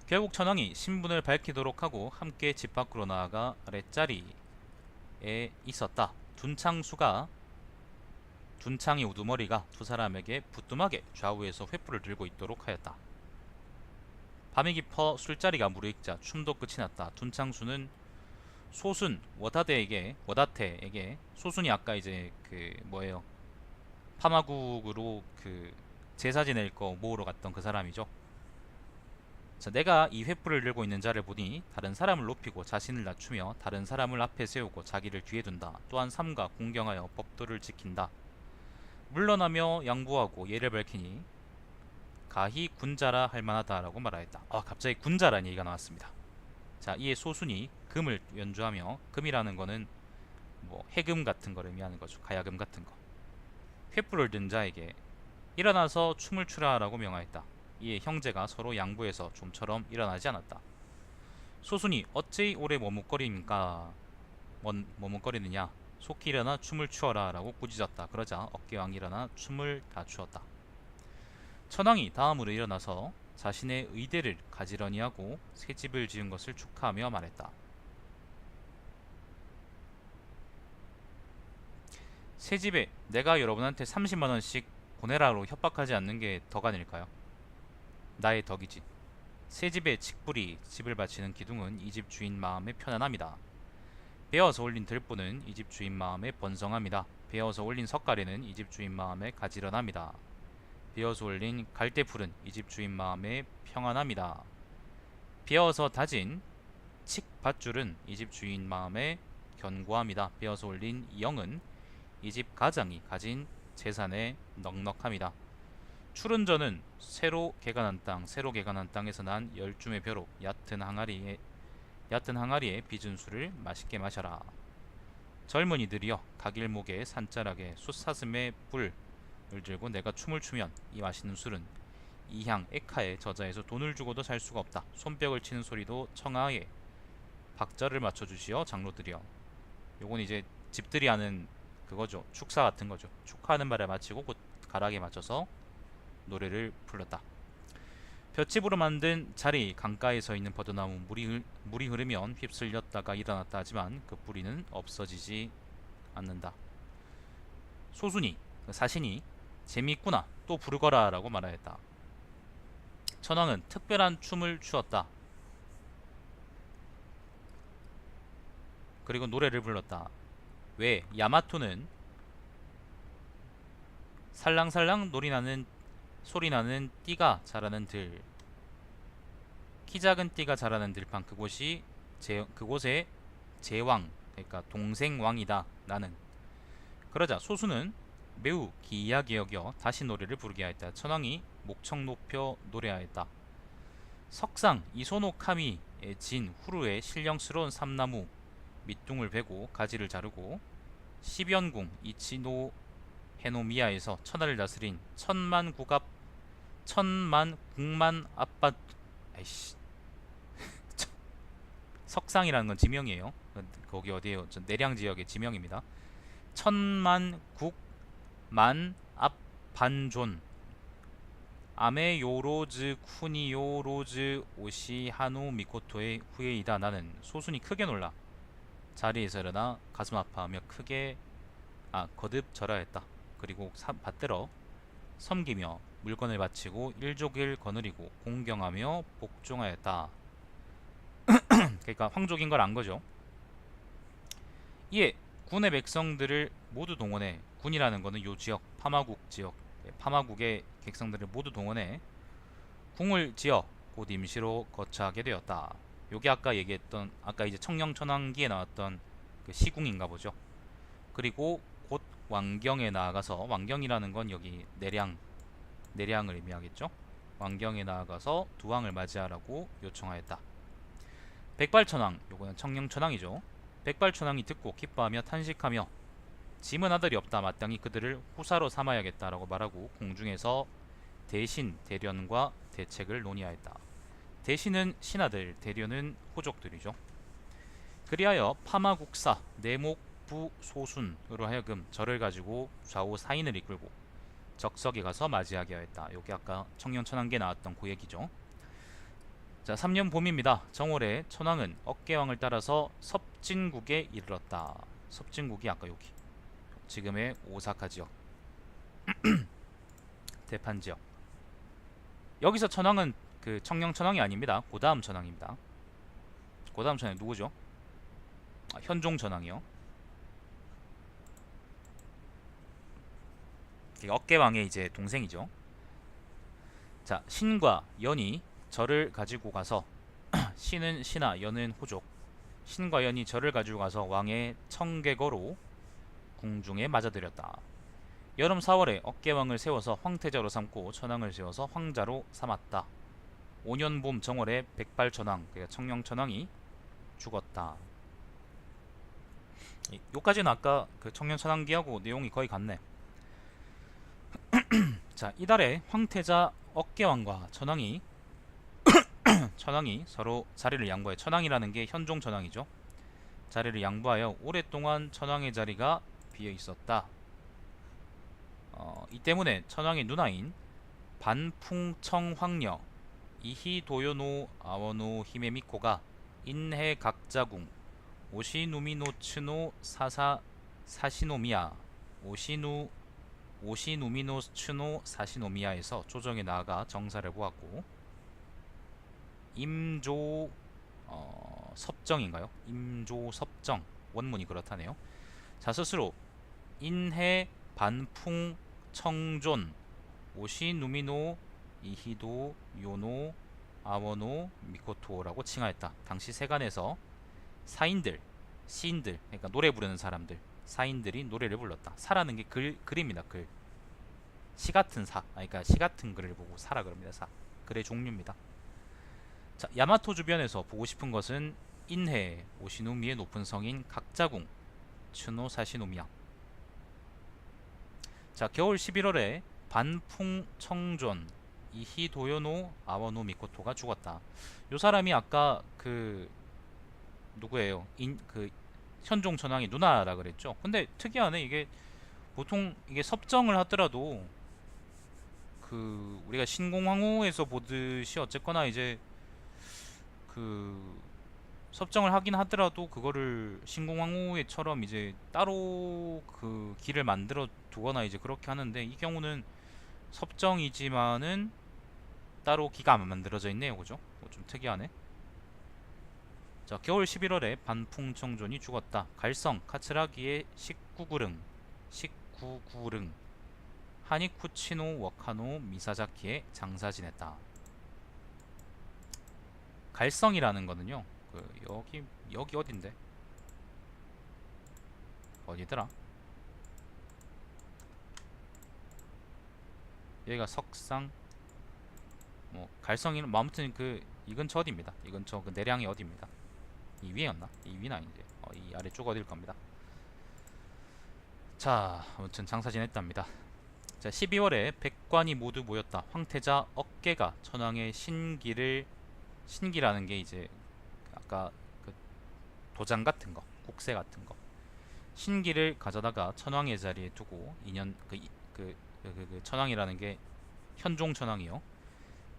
결국 천황이 신분을 밝히도록 하고 함께 집 밖으로 나아가 아랫자리에 있었다. 둔창의 우두머리가 두 사람에게 부뚜막에 좌우에서 횃불을 들고 있도록 하였다. 밤이 깊어 술자리가 무르익자 춤도 끝이 났다. 둔창수는 소순 워다테에게 소순이 아까 이제 그 뭐예요 파마국으로 그 제사 지낼 거 모으러 갔던 그 사람이죠. 자, 내가 이 횃불을 들고 있는 자를 보니 다른 사람을 높이고 자신을 낮추며 다른 사람을 앞에 세우고 자기를 뒤에 둔다. 또한 삼가 공경하여 법도를 지킨다. 물러나며 양보하고 예를 밝히니 가히 군자라 할 만하다라고 말하였다. 갑자기 군자라는 얘기가 나왔습니다. 자, 이에 소순이 금을 연주하며 금이라는 거는 뭐 해금 같은 거를 의미하는 거죠. 가야금 같은 거. 횃불을 든 자에게 일어나서 춤을 추라라고 명하였다. 이에 형제가 서로 양보해서 좀처럼 일어나지 않았다. 소순이 어찌 오래 머뭇거리느냐 속히 일어나 춤을 추어라 라고 꾸짖었다. 그러자 억계왕이 일어나 춤을 다 추었다. 천황이 다음으로 일어나서 자신의 의대를 가지런히 하고 새 집을 지은 것을 축하하며 말했다. 새 집에 내가 여러분한테 30만원씩 보내라로 협박하지 않는 게 덕 아닐까요? 나의 덕이지. 새 집에 직불이 집을 바치는 기둥은 이 집 주인 마음에 편안합니다. 베어서 올린 들보는 이 집 주인 마음에 번성합니다. 베어서 올린 석가래는 이 집 주인 마음에 가지런합니다. 베어서 올린 갈대풀은 이 집 주인 마음에 평안합니다. 베어서 다진 칡밧줄은 이 집 주인 마음에 견고합니다. 베어서 올린 영은 이 집 가장이 가진 재산에 넉넉합니다. 출은저는 새로 개간한 땅에서 난 10줌의 벼룩 얕은 항아리에 빚은 술을 맛있게 마셔라. 젊은이들이여 각일목에 산자락에 숫사슴의 뿔을 들고 내가 춤을 추면 이 맛있는 술은 이향 액하의 저자에서 돈을 주고도 살 수가 없다. 손뼉을 치는 소리도 청하에 박자를 맞춰주시어 장로들이여. 요건 이제 집들이 하는 그거죠. 축사 같은 거죠. 축하하는 말에 마치고 곧 가락에 맞춰서 노래를 불렀다. 볏짚으로 만든 자리 강가에 서 있는 버드나무 물이 흐르면 휩쓸렸다가 일어났다 하지만 그 뿌리는 없어지지 않는다. 소순이 사신이 재미있구나 또 부르거라 라고 말하였다. 천황은 특별한 춤을 추었다. 그리고 노래를 불렀다. 왜? 야마토는 살랑살랑 소리나는 띠가 자라는 들, 키 작은 띠가 자라는 들판, 그곳의 제왕, 그러니까 동생 왕이다 나는. 그러자 소수는 매우 기이하게 여겨 다시 노래를 부르게 하였다. 천왕이 목청 높여 노래하였다. 석상 이소노 카미에 진 후루의 신령스러운 삼나무 밑둥을 베고 가지를 자르고 십연궁 이치노 해노미야에서 천하를 다스린 천만 국만 아빠, 아이씨, 석상이라는 건 지명이에요. 거기 어디에요? 내량 지역의 지명입니다. 천만 국만 앞반존 아메 요로즈 쿠니요로즈 오시하노 미코토의 후예이다. 나는. 소순이 크게 놀라 자리에서 일어나 가슴 아파하며 거듭 절하였다. 그리고 받들어 섬기며 물건을 바치고 일족을 거느리고 공경하며 복종하였다. 그러니까 황족인 걸 안 거죠. 이에 군의 백성들을 모두 동원해, 군이라는 거는 요 지역 파마국 지역, 파마국의 백성들을 모두 동원해 궁을 지어 곧 임시로 거처하게 되었다. 요게 아까 이제 청령천왕기에 나왔던 그 시궁인가 보죠. 그리고 곧 왕경에 나아가서, 왕경이라는 건 여기 내량을 의미하겠죠. 왕경에 나아가서 두왕을 맞이하라고 요청하였다. 백발천왕, 요거는 청령천왕이죠. 백발천왕이 듣고 기뻐하며 탄식하며 짐은 아들이 없다. 마땅히 그들을 후사로 삼아야겠다라고 말하고 공중에서 대신, 대련과 대책을 논의하였다. 대신은 신하들, 대련은 호족들이죠. 그리하여 파마국사 내목부 소순으로 하여금 절을 가지고 좌우 사인을 이끌고 적석에 가서 맞이하게 하였다. 요게 아까 청년천왕기에 나왔던 그 얘기죠. 자, 3년 봄입니다. 정월에 천왕은 억계왕을 따라서 섭진국에 이르렀다. 섭진국이 아까 여기 지금의 오사카 지역 대판 지역. 여기서 천왕은 그 청령천왕이 아닙니다. 그 다음 천왕입니다. 그 다음 천왕이 누구죠? 현종천왕이요. 억계왕의 이제 동생이죠. 자, 신과 연이 절을 가지고 가서 신은 신하, 연은 호족. 신과 연이 절을 가지고 가서 왕의 청계거로 궁중에 맞아들였다. 여름 4월에 억계왕을 세워서 황태자로 삼고 천왕을 세워서 황자로 삼았다. 5년 봄 정월에 백발천왕, 그러니까 청령천왕이 죽었다. 요까지는 아까 그 청년천왕기하고 내용이 거의 같네. 자, 이달에 황태자 억계왕과 천왕이 서로 자리를 양보해. 천왕이라는 게 현종천왕이죠. 자리를 양보하여 오랫동안 천왕의 자리가 비어 있었다. 이 때문에 천왕의 누나인 반풍청황녀 이히도요노 아워노 히메미코가 인해 각자궁 오시누미노츠노 사시노미야 오시누미노츠노 사시노미야에서 조정에 나아가 정사를 보았고, 임조 섭정인가요? 임조 섭정, 원문이 그렇다네요. 자, 스스로 인해 반풍 청존 오시누미노 이히도 요노 아워노 미코토라고 칭하였다. 당시 세간에서 사인들, 시인들, 그러니까 노래 부르는 사람들, 사인들이 노래를 불렀다. 사라는 게 글입니다. 글. 시 같은 사, 그러니까 시 같은 글을 보고 사라 그럽니다. 사. 글의 종류입니다. 자, 야마토 주변에서 보고 싶은 것은 인해 오시노미의 높은 성인 각자궁 츠노 사시노미야. 자, 겨울 11월에 반풍 청존 이히도요노 아워노 미코토가 죽었다. 요 사람이 아까 그 누구예요? 그 현종 천왕의 누나라 그랬죠. 근데 특이하네. 이게 보통 이게 섭정을 하더라도 그 우리가 신공황후에서 보듯이 어쨌거나 이제 그 섭정을 하긴 하더라도 그거를 신공황후에처럼 이제 따로 그 길을 만들어 두거나 이제 그렇게 하는데, 이 경우는 섭정이지만은 따로 기가 안 만들어져 있네요. 그죠? 좀 특이하네. 자, 겨울 11월에 반풍청존이 죽었다. 갈성 카츠라기의 식구구릉 하니쿠치노 와카노 미사자키에 장사 지냈다. 갈성이라는 거는요. 여기 어딘데? 어디더라? 여기가 석상 뭐 갈성이는 뭐 아무튼 이 근처 어디입니다. 이 근처 그 내량이 어디입니다. 이 위였나? 이 위는 아닌데. 이 아래쪽 어딜 겁니다. 자, 아무튼 장사 지냈답니다. 자, 12월에 백관이 모두 모였다. 황태자 어깨가 천황의 신기라는 게 이제 아까 그 도장 같은 거, 국세 같은 거. 신기를 가져다가 천황의 자리에 두고 2년 천황이라는 게 현종 천황이요.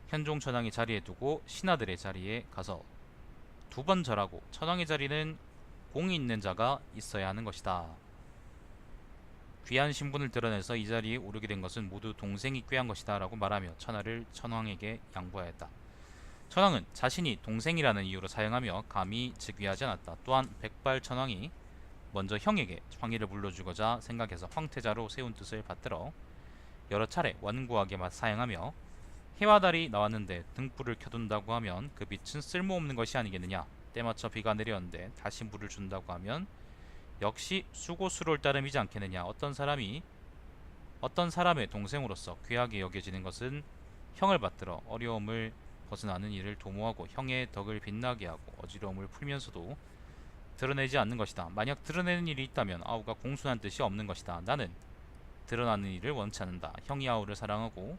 현종 천황의 자리에 두고 신하들의 자리에 가서 두 번 절하고 천황의 자리는 공이 있는 자가 있어야 하는 것이다. 귀한 신분을 드러내서 이 자리에 오르게 된 것은 모두 동생이 꾀한 것이다 라고 말하며 천하를 천황에게 양보하였다. 천황은 자신이 동생이라는 이유로 사용하며 감히 즉위하지 않았다. 또한 백발천황이 먼저 형에게 황희를 불러주고자 생각해서 황태자로 세운 뜻을 받들어 여러 차례 완고하게 사양하며 해와 달이 나왔는데 등불을 켜둔다고 하면 그 빛은 쓸모없는 것이 아니겠느냐. 때맞춰 비가 내렸는데 다시 물을 준다고 하면 역시 수고스러울 따름이지 않겠느냐. 어떤 사람의 동생으로서 귀하게 여겨지는 것은 형을 받들어 어려움을 벗어나는 일을 도모하고 형의 덕을 빛나게 하고 어지러움을 풀면서도 드러내지 않는 것이다. 만약 드러내는 일이 있다면 아우가 공손한 뜻이 없는 것이다. 나는 드러나는 일을 원치 않는다. 형이 아우를 사랑하고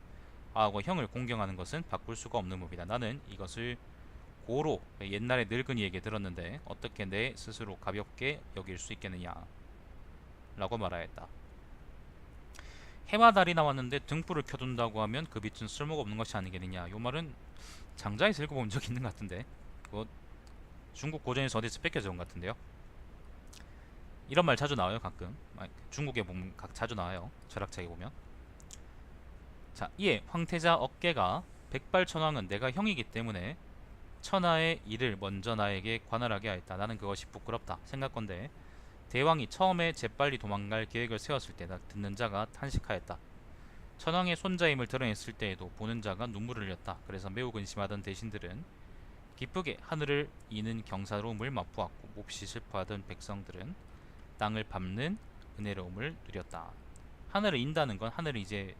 아우가 형을 공경하는 것은 바꿀 수가 없는 법이다. 나는 이것을 고로 옛날에 늙은이에게 들었는데 어떻게 내 스스로 가볍게 여길 수 있겠느냐 라고 말하였다. 해와 달이 나왔는데 등불을 켜둔다고 하면 그 빛은 쓸모가 없는 것이 아니겠느냐. 요 말은 장자에서 읽어본 적이 있는 것 같은데 그거 중국 고전에서 어디서 뺏겨져 온 것 같은데요. 이런 말 자주 나와요. 가끔 중국에 보면 자주 나와요. 철학책에 보면. 자, 이에 황태자 어깨가 백발천왕은 내가 형이기 때문에 천하의 일을 먼저 나에게 관할하게 하였다. 나는 그것이 부끄럽다. 생각건대 대왕이 처음에 재빨리 도망갈 계획을 세웠을 때 듣는 자가 탄식하였다. 천왕의 손자임을 드러냈을 때에도 보는 자가 눈물을 흘렸다. 그래서 매우 근심하던 대신들은 기쁘게 하늘을 이는 경사로움을 맛보았고 몹시 슬퍼하던 백성들은 땅을 밟는 은혜로움을 누렸다. 하늘을 인다는 건 하늘을 이제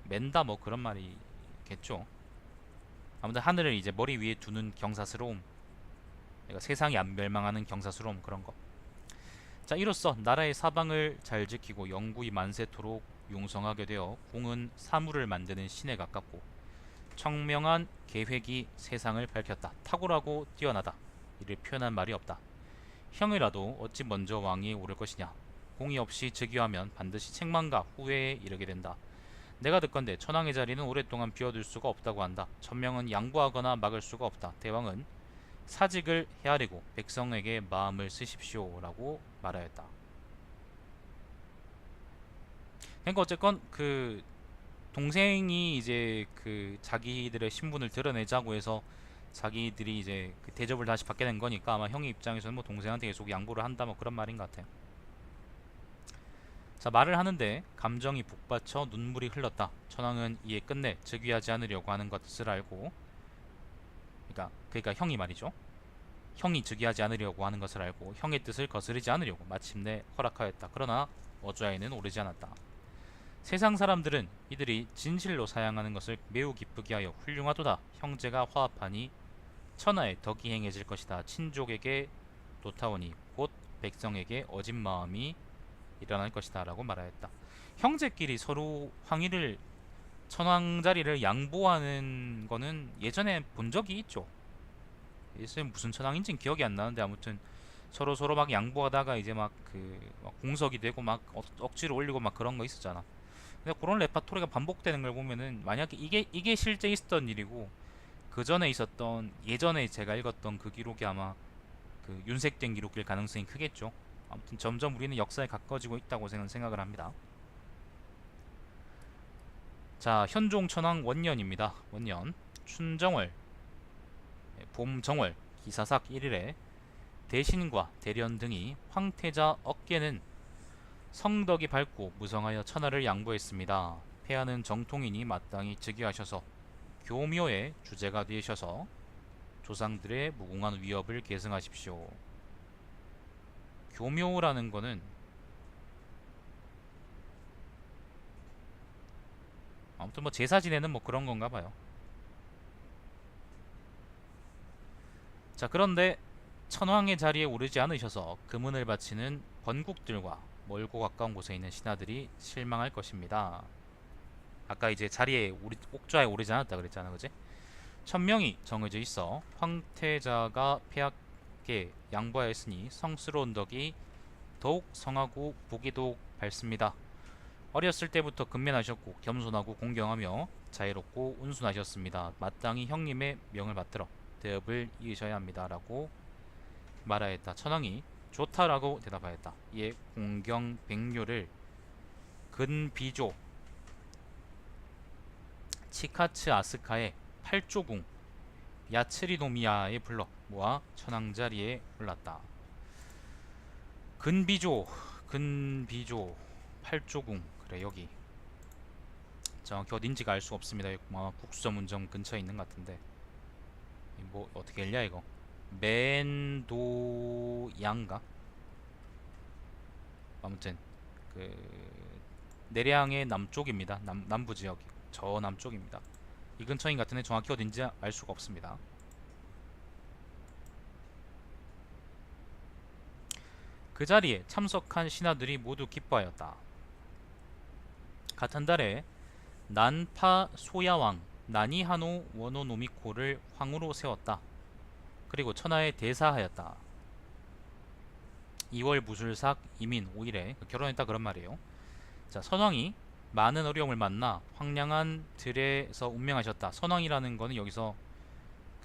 맨다 뭐 그런 말이겠죠. 아무튼 하늘을 이제 머리 위에 두는 경사스러움, 그러니까 세상이 안 멸망하는 경사스러움 그런 거. 자, 이로써 나라의 사방을 잘 지키고 영구히 만세토록 융성하게 되어 공은 사물을 만드는 신에 가깝고 청명한 계획이 세상을 밝혔다. 탁월하고 뛰어나다. 이를 표현한 말이 없다. 형이라도 어찌 먼저 왕위에 오를 것이냐. 공의 없이 즉위하면 반드시 책망과 후회에 이르게 된다. 내가 듣건대 천황의 자리는 오랫동안 비워둘 수가 없다고 한다. 천명은 양보하거나 막을 수가 없다. 대왕은 사직을 헤아리고 백성에게 마음을 쓰십시오 라고 말하였다. 그러니까 어쨌건 그 동생이 이제 그 자기들의 신분을 드러내자고 해서 자기들이 이제 그 대접을 다시 받게 된 거니까 아마 형의 입장에서는 뭐 동생한테 계속 양보를 한다 뭐 그런 말인 것 같아요. 자, 말을 하는데 감정이 북받쳐 눈물이 흘렀다. 천황은 이에 끝내 즉위하지 않으려고 하는 것을 알고 그러니까 형이 말이죠. 형이 즉위하지 않으려고 하는 것을 알고 형의 뜻을 거스르지 않으려고 마침내 허락하였다. 그러나 어좌에는 오르지 않았다. 세상 사람들은 이들이 진실로 사양하는 것을 매우 기쁘게 하여 훌륭하도다. 형제가 화합하니 천하에 덕이 행해질 것이다. 친족에게 노타오니 곧 백성에게 어진 마음이 일어날 것이다 라고 말하였다. 형제끼리 서로 황위를 천황 자리를 양보하는 거는 예전에 본 적이 있죠. 예전에 무슨 천황인지는 기억이 안 나는데 아무튼 서로 막 양보하다가 이제 막 공석이 되고 막 억지로 올리고 막 그런 거 있었잖아. 근데 그런 레파토리가 반복되는 걸 보면은 만약에 이게 실제 있었던 일이고 그 전에 있었던 예전에 제가 읽었던 그 기록이 아마 그 윤색된 기록일 가능성이 크겠죠. 아무튼 점점 우리는 역사에 가까워지고 있다고 저는 생각을 합니다. 자, 현종 천황 원년입니다. 원년 춘정월, 봄정월, 기사삭 1일에 대신과 대련 등이 황태자 어깨는 성덕이 밝고 무성하여 천하를 양보했습니다. 폐하는 정통이니 마땅히 즉위하셔서 교묘의 주제가 되셔서 조상들의 무궁한 위업을 계승하십시오. 교묘라는 거는 아무튼 뭐 제사 지내는 뭐 그런 건가 봐요. 자, 그런데 천황의 자리에 오르지 않으셔서 금은을 바치는 번국들과 멀고 가까운 곳에 있는 신하들이 실망할 것입니다. 아까 이제 자리에 옥좌에 오르지 않았다 그랬잖아, 그지? 천명이 정해져 있어 황태자가 폐하께 양보하였으니 성스러운 덕이 더욱 성하고 복이 더욱 밝습니다. 어렸을 때부터 근면하셨고 겸손하고 공경하며 자애롭고 온순하셨습니다. 마땅히 형님의 명을 받들어 대업을 이으셔야 합니다. 라고 말하였다. 천황이 좋다라고 대답하였다. 이에 공경 백료를 근비조 치카츠 아스카의 팔조궁 야츠리노미야에 불러 모아 천황 자리에 올랐다. 근비조 팔조궁, 그래 여기 정확히 어딘지가 알 수 없습니다. 아마 국수전문점 근처에 있는 것 같은데 뭐 어떻게 읽냐 이거. 맨도양가? 아무튼 그 내량의 남쪽입니다. 남부 지역, 저 남쪽입니다. 이 근처인 것 같은데 정확히 어딘지 알 수가 없습니다. 그 자리에 참석한 신하들이 모두 기뻐하였다. 같은 달에 난파 소야왕 나니하노 원오노미코를 황후로 세웠다. 그리고 천하에 대사하였다. 2월 무술삭 이민 5일에 결혼했다 그런 말이에요. 자, 선왕이 많은 어려움을 만나 황량한 들에서 운명하셨다. 선왕이라는 거는 여기서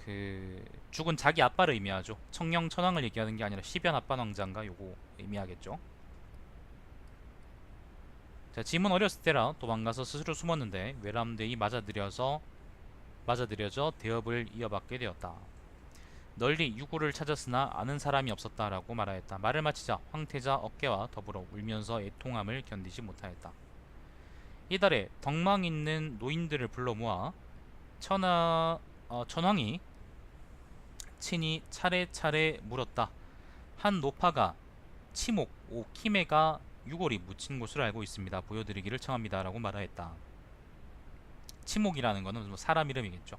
그 죽은 자기 아빠를 의미하죠. 청령 천황을 얘기하는 게 아니라 시변 아빠 왕자인가 요거 의미하겠죠. 자, 짐은 어렸을 때라 도망가서 스스로 숨었는데 외람되이 맞아들여져 대업을 이어받게 되었다. 널리 유고를 찾았으나 아는 사람이 없었다라고 말하였다. 말을 마치자 황태자 어깨와 더불어 울면서 애통함을 견디지 못하였다. 이달에 덕망 있는 노인들을 불러 모아 천황이 친히 차례차례 물었다. 한 노파가 치목 오키메가 유골이 묻힌 곳을 알고 있습니다. 보여드리기를 청합니다. 라고 말하였다. 치목이라는 거는 뭐 사람 이름이겠죠.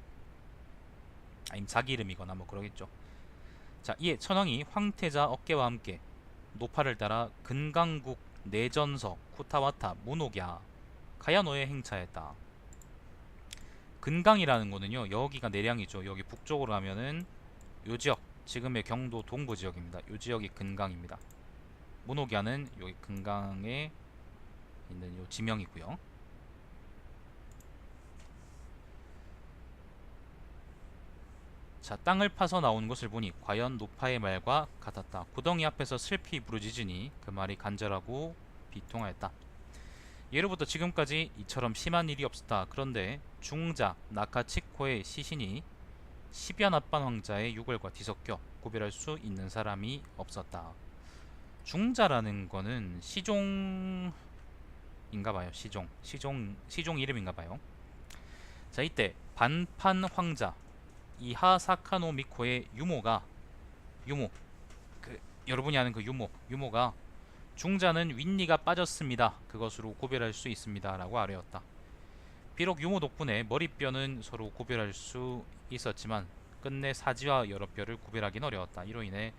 아니면 자기 이름이거나 뭐 그러겠죠. 자, 이에 천황이 황태자 어깨와 함께 노파를 따라 근강국 내전서 쿠타와타 무노갸 가야노에 행차했다. 근강이라는 거는요, 여기가 내량이죠. 여기 북쪽으로 가면은 요 지역, 지금의 경도 동부 지역입니다. 요 지역이 근강입니다. 무노갸는 여기 근강에 있는 요 지명이고요. 자, 땅을 파서 나온 것을 보니 과연 노파의 말과 같았다. 구덩이 앞에서 슬피 부르짖으니 그 말이 간절하고 비통하였다. 예로부터 지금까지 이처럼 심한 일이 없었다. 그런데 중자 나카치코의 시신이 시변압반 왕자의 유골과 뒤섞여 구별할 수 있는 사람이 없었다. 중자라는 거는 시종인가봐요. 시종 이름인가봐요. 자, 이때 반판 황자 이하사카노 미코의 유모, 여러분이 아는 그 유모가 중자는 윗니가 빠졌습니다. 그것으로 구별할 수 있습니다. 라고 아뢰었다. 비록 유모 덕분에 머리뼈는 서로 구별할 수 있었지만 끝내 사지와 여러 뼈를 구별하기는 어려웠다. 이로 인해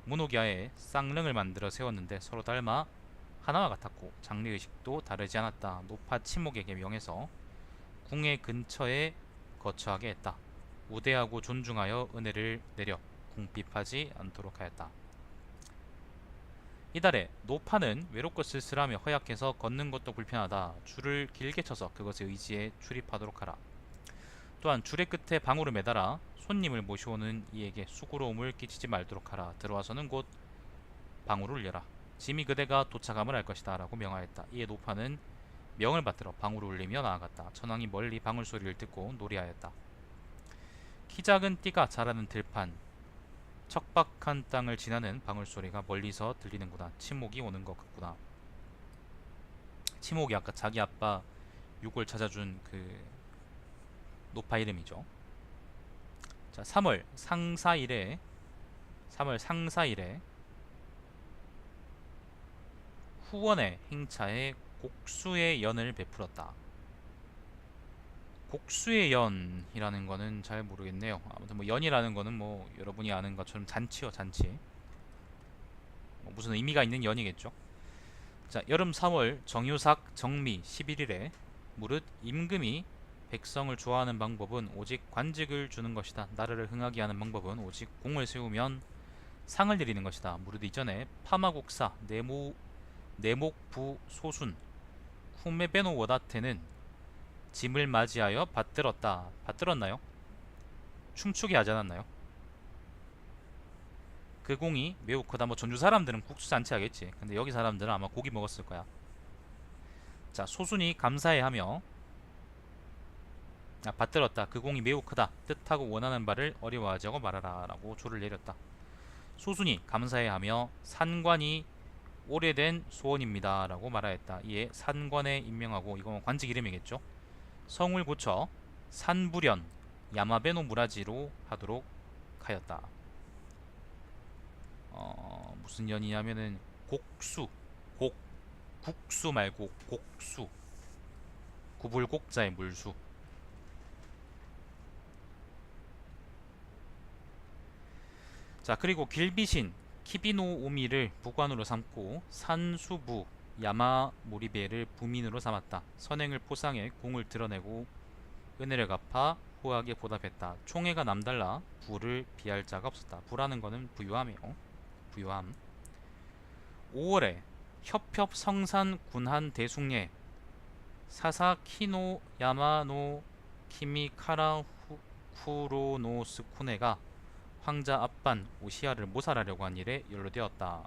무노기아에 쌍릉을 만들어 세웠는데 서로 닮아 하나와 같았고 장례의식도 다르지 않았다. 노파 치목에게 명해서 궁의 근처에 거처하게 했다. 우대하고 존중하여 은혜를 내려 궁핍하지 않도록 하였다. 이달에 노파는 외롭고 쓸쓸하며 허약해서 걷는 것도 불편하다. 줄을 길게 쳐서 그것에 의지해 출입하도록 하라. 또한 줄의 끝에 방울을 매달아 손님을 모셔오는 이에게 수고로움을 끼치지 말도록 하라. 들어와서는 곧 방울을 열라. 짐이 그대가 도착함을 알 것이다. 라고 명하였다. 이에 노파는 명을 받들어 방울을 울리며 나아갔다. 천왕이 멀리 방울 소리를 듣고 노래하였다. 키 작은 띠가 자라는 들판, 척박한 땅을 지나는 방울 소리가 멀리서 들리는구나. 치목이 오는 것 같구나. 치목이 아까 자기 아빠 유골 찾아준 그 노파 이름이죠. 자, 3월 상사일에 후원의 행차에 곡수의 연을 베풀었다. 곡수의 연이라는 거는 잘 모르겠네요. 아무튼 뭐 연이라는 거는 뭐 여러분이 아는 것처럼 잔치요, 잔치. 뭐 무슨 의미가 있는 연이겠죠. 자, 여름 3월 정유삭 정미 11일에 무릇 임금이 백성을 좋아하는 방법은 오직 관직을 주는 것이다. 나라를 흥하게 하는 방법은 오직 공을 세우면 상을 드리는 것이다. 무릇 이전에 파마국사 내목부 소순 쿠메베노 워다테는 짐을 맞이하여 받들었다. 받들었나요? 춤추게 하지 않았나요? 그 공이 매우 크다. 뭐 전주 사람들은 국수 잔치 하겠지. 근데 여기 사람들은 아마 고기 먹었을 거야. 자, 소순이 감사해하며 받들었다. 그 공이 매우 크다. 뜻하고 원하는 바를 어려워하지 않고 말하라 라고 조를 내렸다. 소순이 감사해하며 산관이 오래된 소원입니다 라고 말하였다. 이에 산관에 임명하고, 이건 관직 이름이겠죠. 성을 고쳐 산부련 야마베노 무라지로 하도록 하였다. 무슨 연이냐면은 국수 말고 곡수, 구불곡자의 물수. 자, 그리고 길비신 키비노 오미를 부관으로 삼고 산수부 야마모리베를 부민으로 삼았다. 선행을 포상해 공을 드러내고 은혜를 갚아 후하게 보답했다. 총애가 남달라 부를 비할 자가 없었다. 부라는 거는 부유함이요. 부유함. 5월에 협협 성산 군한 대숭례 사사 키노 야마노 키미카라 후로노스쿠네가 황자 앞반 오시아를 모살하려고 한 일에 연루되었다.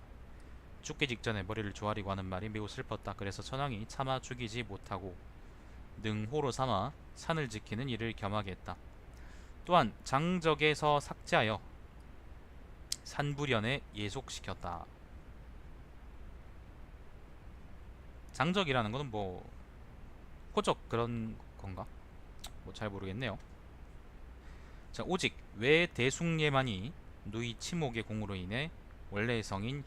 죽기 직전에 머리를 조아리고 하는 말이 매우 슬펐다. 그래서 천황이 차마 죽이지 못하고 능호로 삼아 산을 지키는 일을 겸하게 했다. 또한 장적에서 삭제하여 산부련에 예속시켰다. 장적이라는 것은 뭐 호적 그런 건가? 뭐 잘 모르겠네요. 자, 오직 외 대숭례만이 누이 치목의 공으로 인해 원래의 성인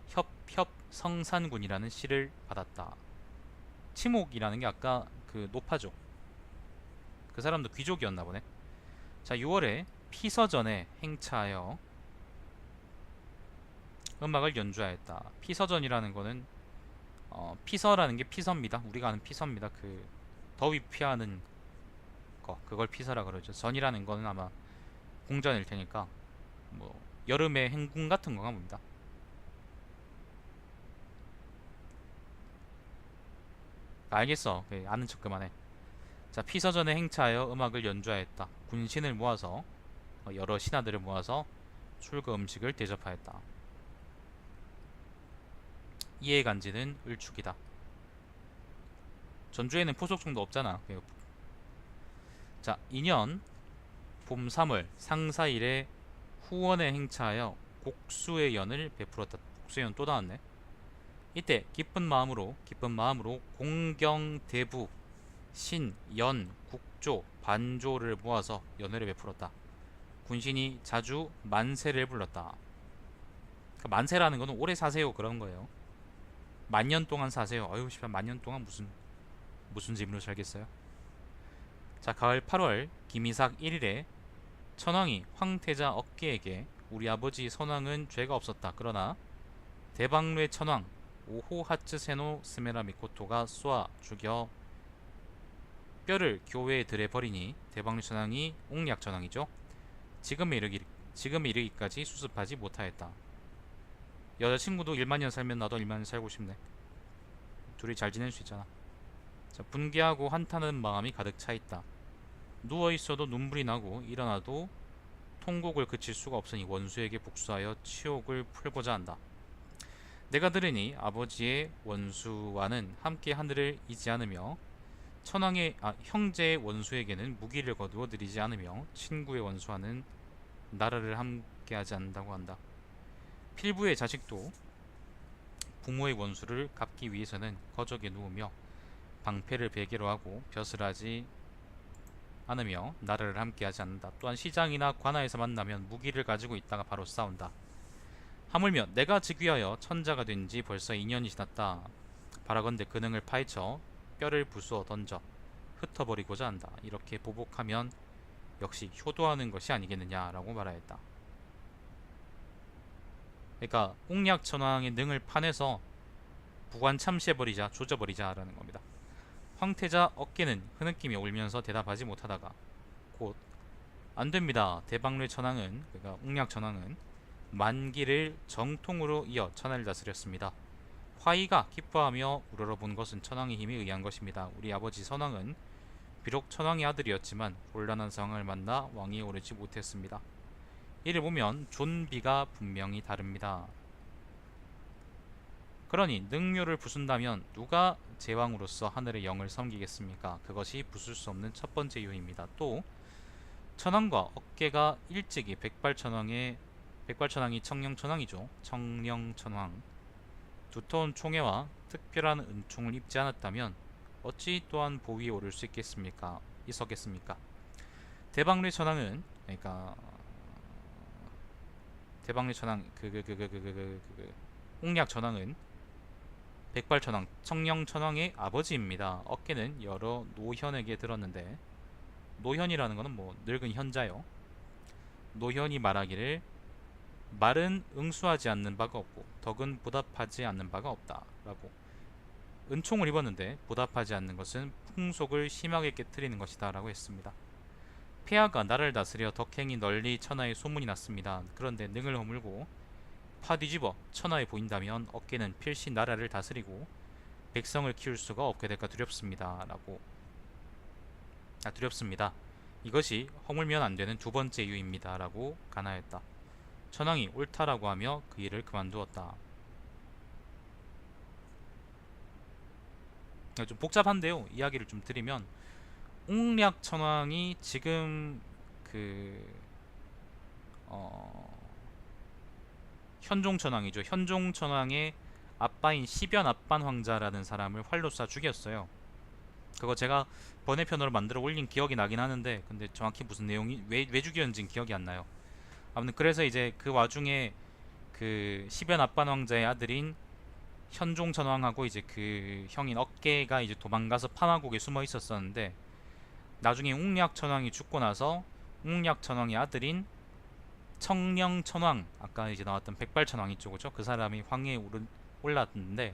협협성산군이라는 시를 받았다. 치목이라는 게 아까 그 노파죠. 그 사람도 귀족이었나 보네. 자, 6월에 피서전에 행차하여 음악을 연주하였다. 피서전이라는 거는 피서라는 게 피서입니다. 우리가 아는 피서입니다. 그 더위 피하는 거, 그걸 피서라 그러죠. 전이라는 거는 아마 공전일 테니까 뭐 여름의 행군 같은 건가 봅니다. 알겠어. 아는 척 그만해. 자, 피서전에 행차하여 음악을 연주하였다. 군신을 모아서 여러 신하들을 모아서 술과 음식을 대접하였다. 이에 간지는 을축이다. 전주에는 포석충도 없잖아. 자, 2년 봄 3월 상사일에 후원에 행차하여 곡수의 연을 베풀었다. 곡수의 연 또 나왔네. 이때 기쁜 마음으로 공경대부 신, 연, 국조, 반조를 모아서 연회를 베풀었다. 군신이 자주 만세를 불렀다. 그러니까 만세라는 거는 오래 사세요 그런 거예요. 만년 동안 사세요. 어휴 씨발, 만년 동안 무슨 재미로 살겠어요. 자, 가을 8월 김이삭 1일에 천황이 황태자 억계에게 우리 아버지 선왕은 죄가 없었다. 그러나 대방뇌 천황 오호하츠세노 스메라 미코토가 쏘아 죽여 뼈를 교회에 들여 버리니 대방뇌 천황이 옥략 천황이죠. 지금에 이르기까지 수습하지 못하였다. 여자친구도 1만 년 살면 나도 1만 년 살고 싶네. 둘이 잘 지낼 수 있잖아. 자, 분개하고 한타는 마음이 가득 차 있다. 누워 있어도 눈물이 나고 일어나도 통곡을 그칠 수가 없으니 원수에게 복수하여 치욕을 풀고자 한다. 내가 들으니 아버지의 원수와는 함께 하늘을 이지 않으며 형제의 원수에게는 무기를 거두어 들이지 않으며 친구의 원수와는 나라를 함께하지 않는다고 한다. 필부의 자식도 부모의 원수를 갚기 위해서는 거적에 누우며 방패를 베개로 하고 벼슬 하지 않으며 나라를 함께하지 않는다. 또한 시장이나 관아에서 만나면 무기를 가지고 있다가 바로 싸운다. 하물며 내가 즉위하여 천자가 된 지 벌써 2년이 지났다. 바라건대 그 능을 파헤쳐 뼈를 부수어 던져 흩어버리고자 한다. 이렇게 보복하면 역시 효도하는 것이 아니겠느냐라고 말하였다. 그러니까 옥략천왕의 능을 파내서 부관 참시해버리자, 조져버리자라는 겁니다. 황태자 어깨는 흐느끼며 울면서 대답하지 못하다가 곧 안됩니다. 대방래 천왕은, 그러니까 옥략천왕은 만기를 정통으로 이어 천하를 다스렸습니다. 화이가 기뻐하며 우러러본 것은 천왕의 힘에 의한 것입니다. 우리 아버지 선왕은 비록 천왕의 아들이었지만 곤란한 상황을 만나 왕위에 오르지 못했습니다. 이를 보면 존비가 분명히 다릅니다. 그러니 능묘를 부순다면 누가 제왕으로서 하늘의 영을 섬기겠습니까? 그것이 부술 수 없는 첫 번째 이유입니다. 또 천왕과 어깨가 일찍이 백발천왕이 청령천왕이죠. 청령천왕 두터운 총애와 특별한 은총을 입지 않았다면 어찌 또한 보위에 오를 수 있겠습니까? 대방래 천왕은, 그러니까 대방래 천왕 옥략 천왕은 백발천왕 청령천왕의 아버지입니다. 어깨는 여러 노현에게 들었는데, 노현이라는 것은 뭐 늙은 현자요. 노현이 말하기를 말은 응수하지 않는 바가 없고 덕은 보답하지 않는 바가 없다 라고. 은총을 입었는데 보답하지 않는 것은 풍속을 심하게 깨뜨리는 것이다 라고 했습니다. 폐하가 나를 다스려 덕행이 널리 천하에 소문이 났습니다. 그런데 능을 허물고 파 뒤집어 천하에 보인다면 어깨는 필시 나라를 다스리고 백성을 키울 수가 없게 될까 두렵습니다 라고. 두렵습니다. 이것이 허물면 안 되는 두 번째 이유입니다 라고 간하였다. 천왕이 옳다라고 하며 그 일을 그만두었다. 좀 복잡한데요. 이야기를 좀 드리면 옥략 천왕이 지금 현종 천왕이죠. 현종 천왕의 아빠인 시변 압반 황자라는 사람을 활로 쏴 죽였어요. 그거 제가 번외편으로 만들어 올린 기억이 나긴 하는데, 근데 정확히 무슨 내용이 왜 죽였는지는 기억이 안 나요. 아무튼 그래서 이제 그 와중에 그 시변 압반 왕자의 아들인 현종 천왕하고 이제 그 형인 어깨가 이제 도망가서 파마국에 숨어 있었었는데, 나중에 옥략 천왕이 죽고 나서 옥략 천왕의 아들인 청령 천왕, 아까 이제 나왔던 백발 천왕 있죠, 그죠? 그 사람이 황해에 올랐는데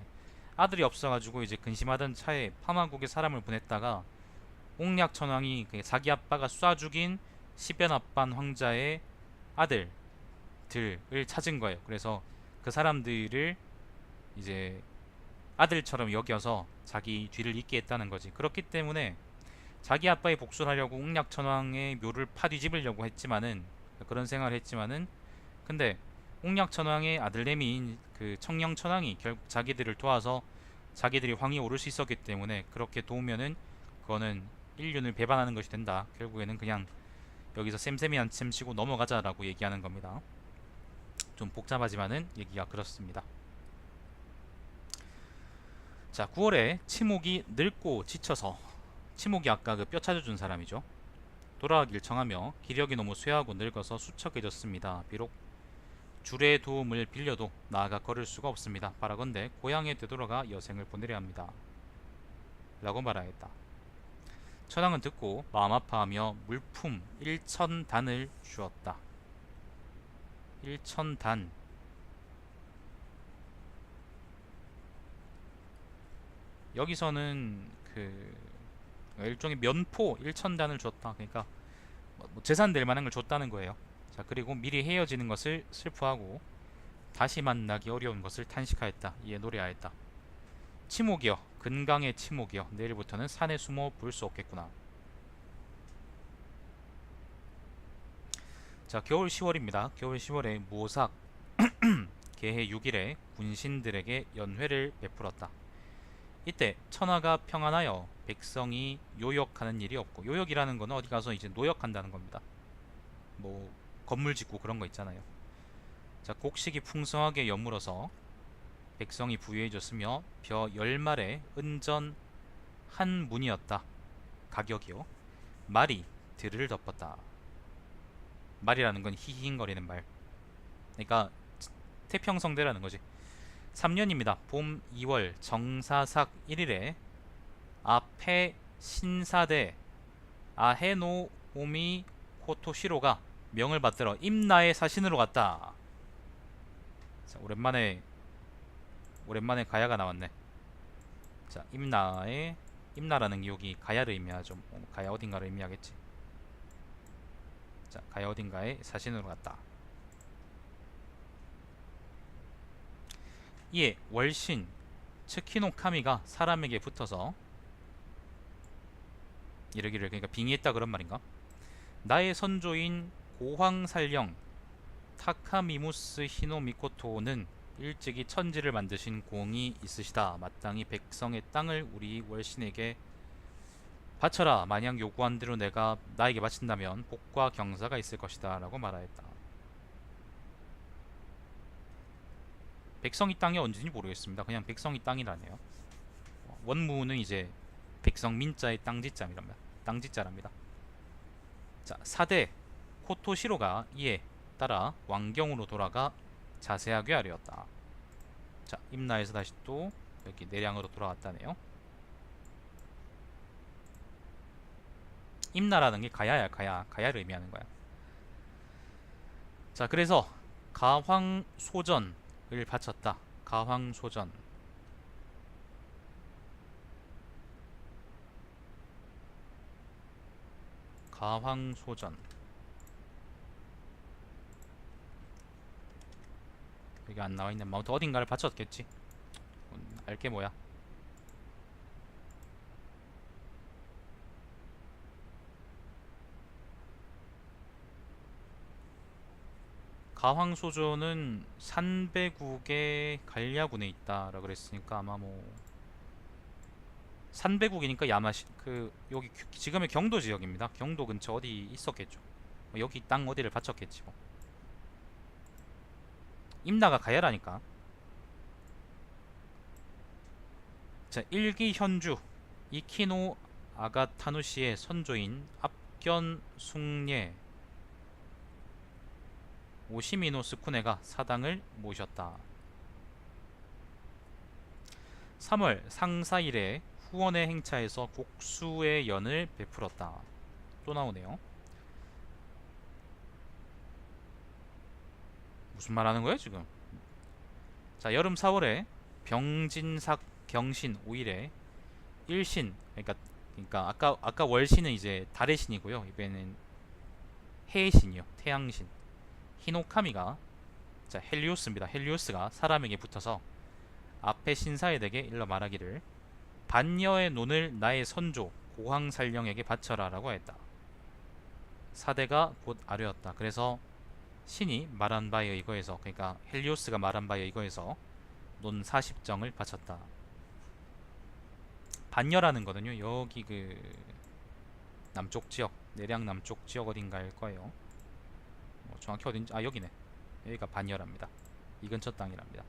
아들이 없어가지고 이제 근심하던 차에 파마국에 사람을 보냈다가 옥략 천왕이 자기 아빠가 쏴 죽인 시변 압반 황자의 아들들을 찾은 거예요. 그래서 그 사람들을 이제 아들처럼 여겨서 자기 뒤를 잇게 했다는 거지. 그렇기 때문에 자기 아빠의 복수를 하려고 옥략천왕의 묘를 파뒤집으려고 했지만은, 그런 생각을 했지만은, 근데 옥략천왕의 아들내미인 그 청령천왕이 결국 자기들을 도와서 자기들이 황위에 오를 수 있었기 때문에, 그렇게 도우면은 그거는 인륜을 배반하는 것이 된다. 결국에는 그냥 여기서 쌤쌤이 한참 치고 넘어가자라고 얘기하는 겁니다. 좀 복잡하지만은 얘기가 그렇습니다. 자, 9월에 치목이 늙고 지쳐서, 치목이 아까 그 뼈 찾아준 사람이죠. 돌아가길 청하며 기력이 너무 쇠하고 늙어서 수척해졌습니다. 비록 줄의 도움을 빌려도 나아가 걸을 수가 없습니다. 바라건대 고향에 되돌아가 여생을 보내려 합니다 라고 말하였다. 천왕은 듣고 마음 아파하며 물품 1000단을 주었다. 1000단, 여기서는 일종의 면포 1000단을 줬다. 그러니까 뭐 재산 될 만한 걸 줬다는 거예요. 자, 그리고 미리 헤어지는 것을 슬퍼하고 다시 만나기 어려운 것을 탄식하였다. 이에 노래하였다. 치목이여, 근강의 치목이여, 내일부터는 산에 숨어 볼 수 없겠구나. 자, 겨울 10월입니다. 겨울 10월에 모삭 개해 6일에 군신들에게 연회를 베풀었다. 이때 천하가 평안하여 백성이 요역하는 일이 없고, 요역이라는 건 어디 가서 이제 노역한다는 겁니다. 뭐 건물 짓고 그런 거 있잖아요. 자, 곡식이 풍성하게 여물어서 백성이 부유해졌으며 벼 10말에 은전 한 문이었다. 가격이요. 말이 들을 덮었다. 말이라는 건 히히거리는 말. 그러니까 태평성대라는 거지. 3년입니다. 봄 2월 정사삭 1일에 앞에 신사대 아헤노오미 코토시로가 명을 받들어 임나의 사신으로 갔다. 자, 오랜만에 가야가 나왔네. 자, 임나라는 여기 가야를 의미하죠. 가야 어딘가를 의미하겠지. 자, 가야 어딘가에 사신으로 갔다. 이에 월신 츠키노 카미가 사람에게 붙어서 이러기를, 그러니까 빙의했다 그런 말인가? 나의 선조인 고황살령 타카미무스 히노미코토는 일찍이 천지를 만드신 공이 있으시다. 마땅히 백성의 땅을 우리 월신에게 바쳐라. 만약 요구한 대로 내가 나에게 바친다면 복과 경사가 있을 것이다 라고 말하였다. 백성이 땅이 언제인지 모르겠습니다. 그냥 백성이 땅이라네요. 원무는 이제 백성 민자의 땅지자랍니다. 자, 사대 코토시로가 이에 따라 왕경으로 돌아가 자세하게 하려었다. 자, 임나에서 다시 또 여기 내량으로 돌아왔다네요. 임나라는 게 가야야. 가야를 의미하는 거야. 자, 그래서 가황소전을 바쳤다. 가황소전. 여기 안 나와있는 마운트 어딘가를 바쳤겠지. 알게 뭐야. 가황소조는 산배국의 간야군에 있다라 그랬으니까 아마 뭐 산배국이니까 야마시 여기 지금의 경도 지역입니다. 경도 근처 어디 있었겠죠. 뭐 여기 땅 어디를 바쳤겠지 뭐. 임나가 가야라니까. 자, 일기 현주 이키노 아가타누시의 선조인 압견 숭례 오시미노 스쿠네가 사당을 모셨다. 3월 상사일에 후원의 행차에서 곡수의 연을 베풀었다. 또 나오네요. 무슨 말 하는 거야 지금? 자, 여름 4월에 병진삭 경신 5일에 일신, 그러니까 아까 월신은 이제 달의 신이고요. 이번에는 해의 신이요. 태양신. 히노카미가, 자, 헬리오스입니다. 헬리오스가 사람에게 붙어서 앞에 신사에게 일러 말하기를 반여의 논을 나의 선조 고황살령에게 바쳐라 라고 했다. 사대가 곧 아뢰었다. 그래서 신이 말한 바에 의거해서, 그러니까 헬리오스가 말한 바에 의거해서 논 40정을 바쳤다. 반여라는 거는요, 여기 그 남쪽 지역, 내량 남쪽 지역 어딘가일 거예요. 뭐 정확히 어딘지, 여기네. 여기가 반여랍니다. 이 근처 땅이랍니다.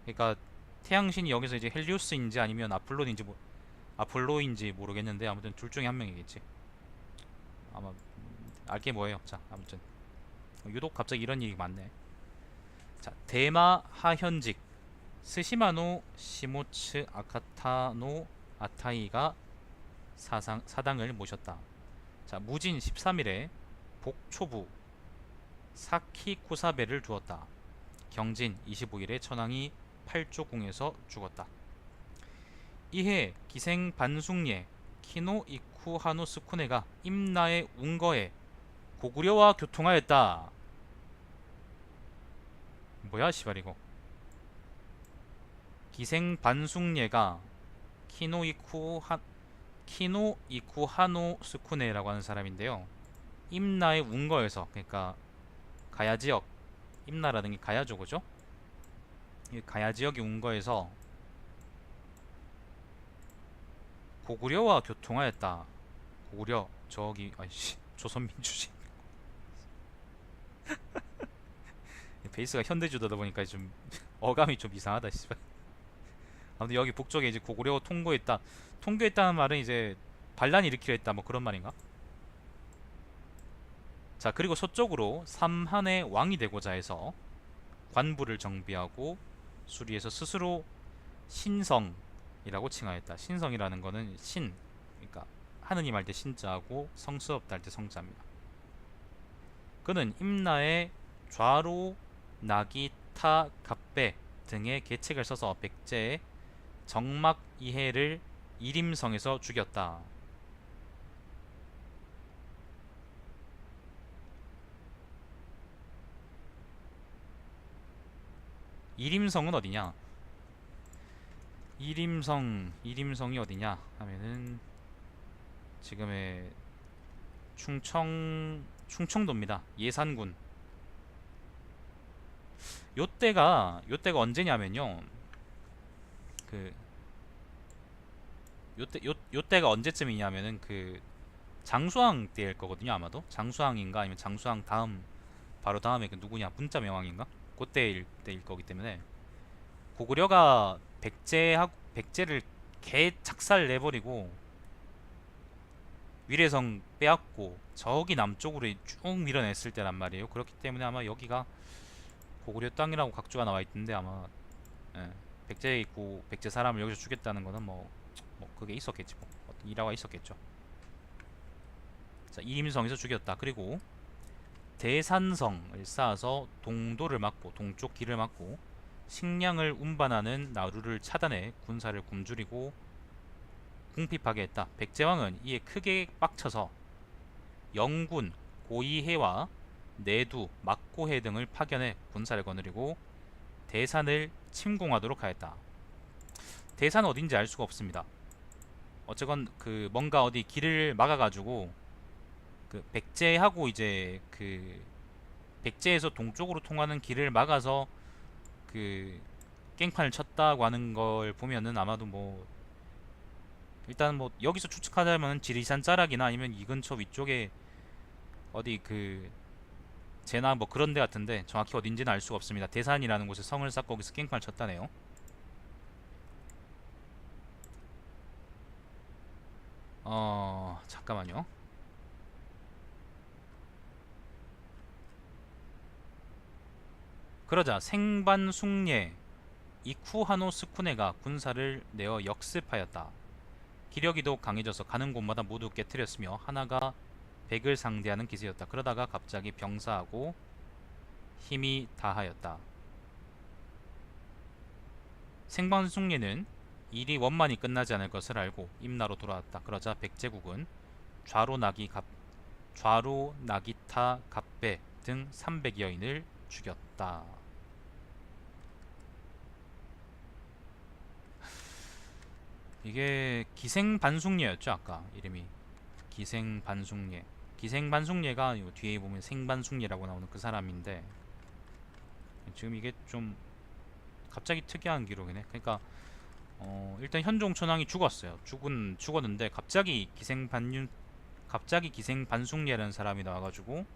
그러니까 태양신이 여기서 이제 헬리오스인지 아니면 아폴로인지 모르겠는데 아무튼 둘 중에 한 명이겠지. 아마 알게 뭐예요. 자, 아무튼 유독 갑자기 이런 일이 많네. 자, 대마 하현직 스시마노 시모츠 아카타노 아타이가 사당을 모셨다. 자, 무진 13일에 복초부 사키쿠사베를 두었다. 경진 25일에 천황이 팔조궁에서 죽었다. 이해 기생 반숙예 키노 이쿠 하노 스쿠네가 임나의 운거에 고구려와 교통하였다. 뭐야 시발 이거. 기생 반숙예가 키노 이쿠 하노 스쿠네라고 하는 사람인데요. 임나의 운거에서, 그러니까 가야 지역 임나라는 게 가야죠, 그죠? 이 가야 지역이 온 거에서 고구려와 교통하였다. 고구려 저기 아이씨 조선민주주의 베이스가 현대주다다 보니까 좀 어감이 좀 이상하다 씨발. 아무튼 여기 북쪽에 이제 고구려 통고했다. 통고했다는 말은 이제 반란 일으키려 했다 뭐 그런 말인가? 자, 그리고 서쪽으로 삼한의 왕이 되고자 해서 관부를 정비하고 수리해서 스스로 신성이라고 칭하였다. 신성이라는 거는 신, 그러니까 하느님 할 때 신자하고 성스럽다 할 때 성자입니다. 그는 임나의 좌로 나기 타 갑배 등의 계책을 써서 백제의 정막 이해를 이림성에서 죽였다. 이림성은 어디냐? 이림성이 어디냐 하면은 지금의 충청도입니다. 예산군. 요때가 언제냐면요. 그 요때가 언제쯤이냐면은 그 장수왕 때일 거거든요. 아마도 장수왕인가 아니면 장수왕 다음 바로 다음에 그 누구냐 문자 명왕인가 그때일 때일 거기 때문에 고구려가 백제를 개 착살 내버리고 위례성 빼앗고 저기 남쪽으로 쭉 밀어냈을 때란 말이에요. 그렇기 때문에 아마 여기가 고구려 땅이라고 각주가 나와 있던데 아마 예, 백제 있고 백제 사람을 여기서 죽였다는 거는 뭐 그게 있었겠지 뭐 어떤 일화가 있었겠죠. 자, 이임성에서 죽였다. 그리고 대산성을 쌓아서 동도를 막고 동쪽 길을 막고 식량을 운반하는 나루를 차단해 군사를 굶주리고 궁핍하게 했다. 백제왕은 이에 크게 빡쳐서 영군, 고이해와 내두, 막고해 등을 파견해 군사를 거느리고 대산을 침공하도록 하였다. 대산은 어딘지 알 수가 없습니다. 어쨌건 그 뭔가 어디 길을 막아가지고 그 백제하고 이제 그 백제에서 동쪽으로 통하는 길을 막아서 그 깽판을 쳤다고 하는 걸 보면은 아마도 뭐 일단 뭐 여기서 추측하자면 지리산 자락이나 아니면 이 근처 위쪽에 어디 그 제나 뭐 그런 데 같은데 정확히 어딘지는 알 수가 없습니다. 대산이라는 곳에 성을 쌓고 거기서 깽판을 쳤다네요. 잠깐만요. 그러자 생반숙례 이쿠하노 스쿠네가 군사를 내어 역습하였다. 기력이도 강해져서 가는 곳마다 모두 깨뜨렸으며 하나가 백을 상대하는 기세였다. 그러다가 갑자기 병사하고 힘이 다하였다. 생반숙례는 일이 원만히 끝나지 않을 것을 알고 임나로 돌아왔다. 그러자 백제국은 좌로 나기타 갑배 등 300여인을 죽였다. 이게 기생반숙례였죠. 아까 이름이 기생반숙례. 기생반숙례가 뒤에 보면 생반숙례라고 나오는 그 사람인데 지금 이게 좀 갑자기 특이한 기록이네. 그러니까 일단 현종 천황이 죽었어요. 죽었는데 갑자기 기생반숙례라는 사람이 나와가지고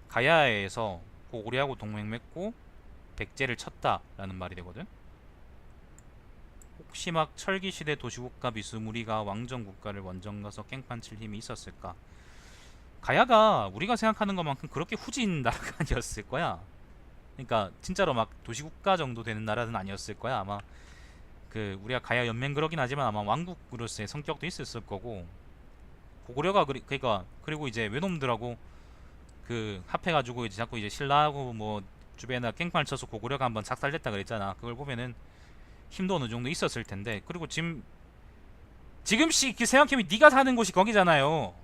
가야에서 고구려하고 동맹 맺고 백제를 쳤다라는 말이 되거든. 혹시 막 철기시대 도시국가 비스무리가 왕정국가를 원정 가서 깽판 칠 힘이 있었을까? 가야가 우리가 생각하는 것만큼 그렇게 후진 나라가 아니었을 거야. 그러니까 진짜로 막 도시국가 정도 되는 나라는 아니었을 거야. 아마 그 우리가 가야 연맹 그러긴 하지만 아마 왕국으로서의 성격도 있었을 거고 고구려가 그러니까 그리고 이제 외놈들하고 그 합해가지고 이제 자꾸 이제 신라하고 뭐 주변에다 깽판을 쳐서 고구려가 한번 작살냈다 그랬잖아. 그걸 보면은 힘도 어느 정도 있었을 텐데. 그리고 지금 생각해보면 네가 사는 곳이 거기잖아요.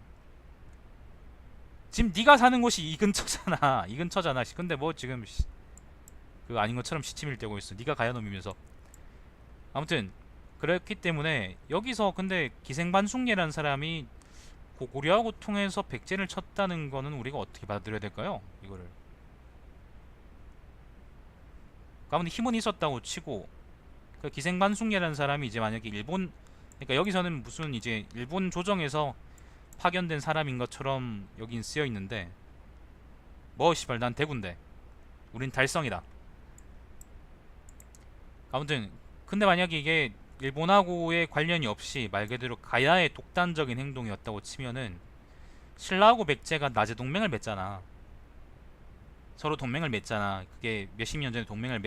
지금 네가 사는 곳이 이 근처잖아. 이 근처잖아. 근데 뭐 지금 그 아닌 것처럼 시침을 떼고 있어. 네가 가야놈이면서. 아무튼 그렇기 때문에 여기서 근데 기생반숙례라는 사람이 고구려하고 통해서 백제를 쳤다는 거는 우리가 어떻게 받아들여야 될까요? 이거를. 아무튼 힘은 있었다고 치고 그 기생반숙례라는 사람이 이제 만약에 일본, 그러니까 여기서는 무슨 이제 일본 조정에서 파견된 사람인 것처럼 여긴 쓰여 있는데, 뭐 씨발 난 대군데 우린 달성이다. 아무튼 근데 만약에 이게 일본하고의 관련이 없이 말 그대로 가야의 독단적인 행동이었다고 치면은, 신라하고 백제가 낮에 동맹을 맺잖아. 서로 동맹을 맺잖아. 그게 몇십 년 전에 동맹을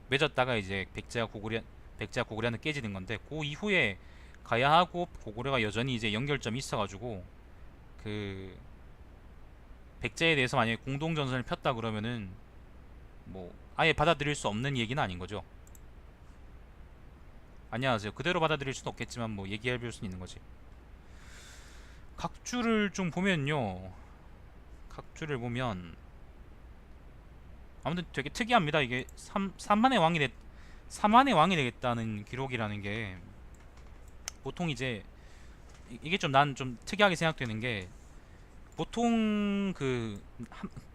맺었다가 이제 백제가 고구려는 깨지는 건데, 그 이후에 가야하고 고구려가 여전히 이제 연결점이 있어가지고 그 백제에 대해서 만약에 공동 전선을 폈다 그러면은 뭐 아예 받아들일 수 없는 얘기는 아닌 거죠. 안녕하세요. 그대로 받아들일 수는 없겠지만 뭐 얘기해 볼 수는 있는 거지. 각주를 좀 보면요. 각주를 보면 아무튼 되게 특이합니다. 이게 삼한의 왕이 되겠다는 기록이라는 게, 보통 이제 이게 좀 난 좀 특이하게 생각되는 게, 보통 그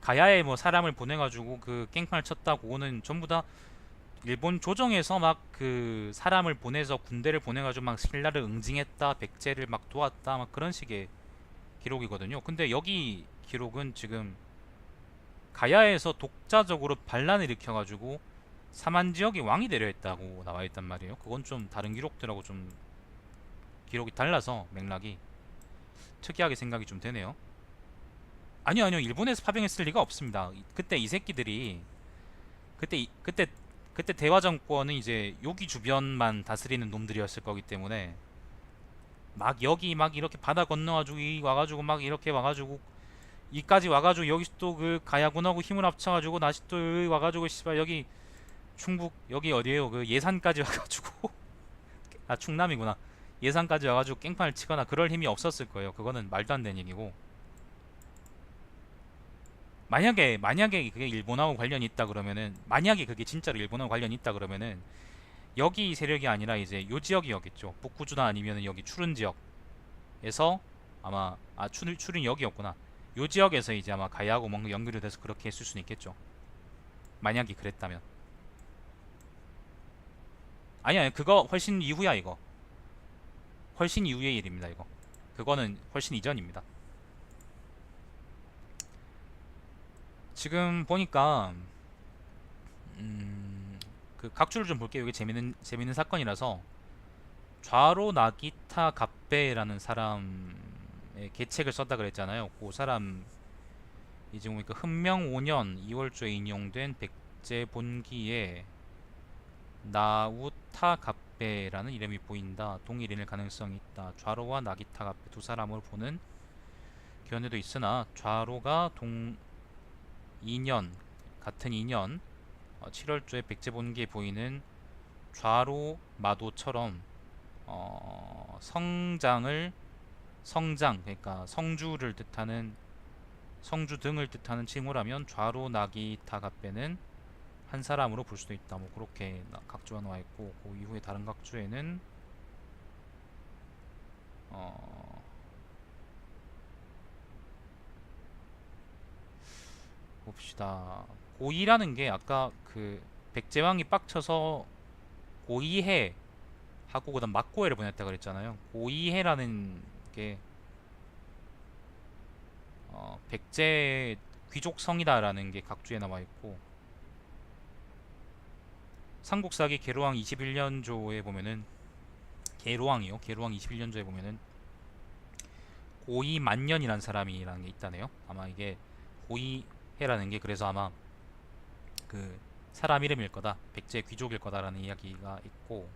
가야에 뭐 사람을 보내가지고 그 깽판을 쳤다고는 전부 다 일본 조정에서 막 그 사람을 보내서 군대를 보내가지고 막 신라를 응징했다, 백제를 막 도왔다, 막 그런 식의 기록이거든요. 근데 여기 기록은 지금 가야에서 독자적으로 반란을 일으켜가지고 삼한 지역의 왕이 되려 했다고 나와 있단 말이에요. 그건 좀 다른 기록들하고 좀 기록이 달라서 맥락이 특이하게 생각이 좀 되네요. 아니요, 아니요. 일본에서 파병했을 리가 없습니다. 그때 이 새끼들이 그때 대화 정권은 이제 여기 주변만 다스리는 놈들이었을 거기 때문에, 막 여기 막 이렇게 바다 건너가지고 이 와가지고 막 이렇게 와가지고 이까지 와가지고 여기서 또 그 가야군하고 힘을 합쳐가지고 다시 또 여기 와가지고 씨발 여기 충북 여기 어디에요 그 예산까지 와가지고 아 충남이구나. 예산까지 와가지고 깽판을 치거나 그럴 힘이 없었을 거예요. 그거는 말도 안 되는 얘기고, 만약에 그게 일본하고 관련이 있다 그러면은, 만약에 그게 진짜로 일본하고 관련이 있다 그러면은 여기 세력이 아니라 이제 요 지역이었겠죠. 북구주나 아니면 여기 추른 지역에서 아마, 추른 여기였구나. 요 지역에서 이제 아마 가야하고 뭔가 연결이 돼서 그렇게 했을 수는 있겠죠. 만약에 그랬다면. 아니야, 그거 훨씬 이후야 이거. 훨씬 이후의 일입니다 이거. 그거는 훨씬 이전입니다. 지금 보니까 그 각주를 좀 볼게요. 이게 재밌는 사건이라서. 좌로 나기타 갑배라는 사람의 계책을 썼다 그랬잖아요. 그 사람 이제 보니까 흔명 5년 2월초에 인용된 백제 본기에 나우타 갑배라는 이름이 보인다. 동일인일 가능성이 있다. 좌로와 나기타 갑배 두 사람을 보는 견해도 있으나, 좌로가 동 2년 같은 2년 7월초에 백제 본기에 보이는 좌로 마도처럼 성장, 그러니까 성주 등을 뜻하는 칭호라면 좌로 나기 타갑배는 한 사람으로 볼 수도 있다. 뭐 그렇게 각주가 나와 있고, 그 이후에 다른 각주에는 어, 봅시다. 고이라는 게 아까 그 백제왕이 빡쳐서 고이해 하고 그다음 막고해를 보냈다 그랬잖아요. 고이해라는 게 백제 귀족성이다라는 게 각주에 나와 있고, 삼국사기 계로왕 21년조에 보면은, 계로왕 21년조에 보면은 고이만년이라는 사람이라는 게 있다네요. 아마 이게 고이해라는 게 그래서 아마 그 사람 이름일 거다, 백제 귀족일 거다라는 이야기가 있고,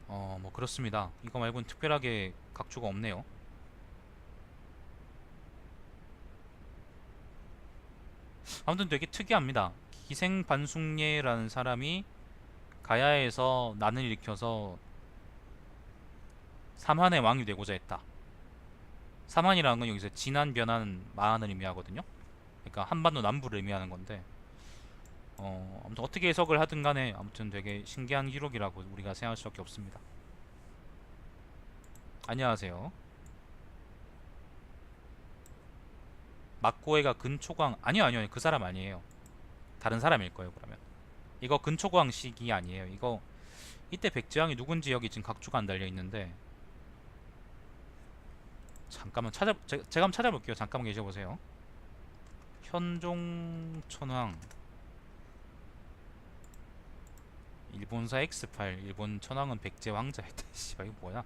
뭐 그렇습니다. 이거 말고는 특별하게 각주가 없네요. 아무튼 되게 특이합니다. 기생반숙례라는 사람이 가야에서 난을 일으켜서 삼한의 왕이 되고자 했다. 삼한이라는 건 여기서 진한, 변한, 마한을 의미하거든요. 그러니까 한반도 남부를 의미하는 건데, 아무튼 어떻게 해석을 하든 간에 아무튼 되게 신기한 기록이라고 우리가 생각할 수밖에 없습니다. 안녕하세요. 막고해가 근초광 아니요 그 사람 아니에요. 다른 사람일 거예요 그러면. 이거 근초광식이 아니에요. 이거 이때 백제왕이 누군지 여기 지금 각주가 안 달려 있는데 잠깐만 제가 한번 찾아볼게요. 잠깐만 계셔보세요. 현종천왕 일본사 X8 일본 천황은 백제 왕자였다. 씨발 이거 뭐야?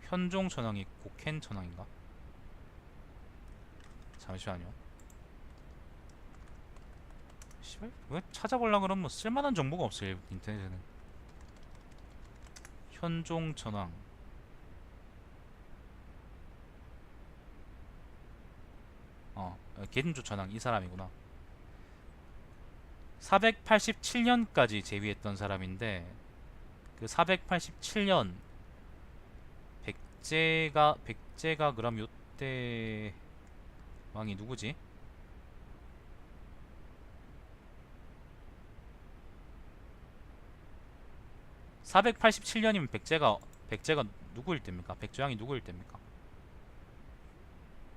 현종 천황이 곡행 천황인가? 잠시만요. 씨발 왜 찾아보려 그러면 쓸만한 정보가 없어요 인터넷에는. 현종 천황 개인조 천황 이 사람이구나. 487년까지 재위했던 사람인데 그 487년 백제가 그럼 요때 왕이 누구지? 487년이면 백제가 누구일 때입니까? 백제왕이 누구일 때입니까?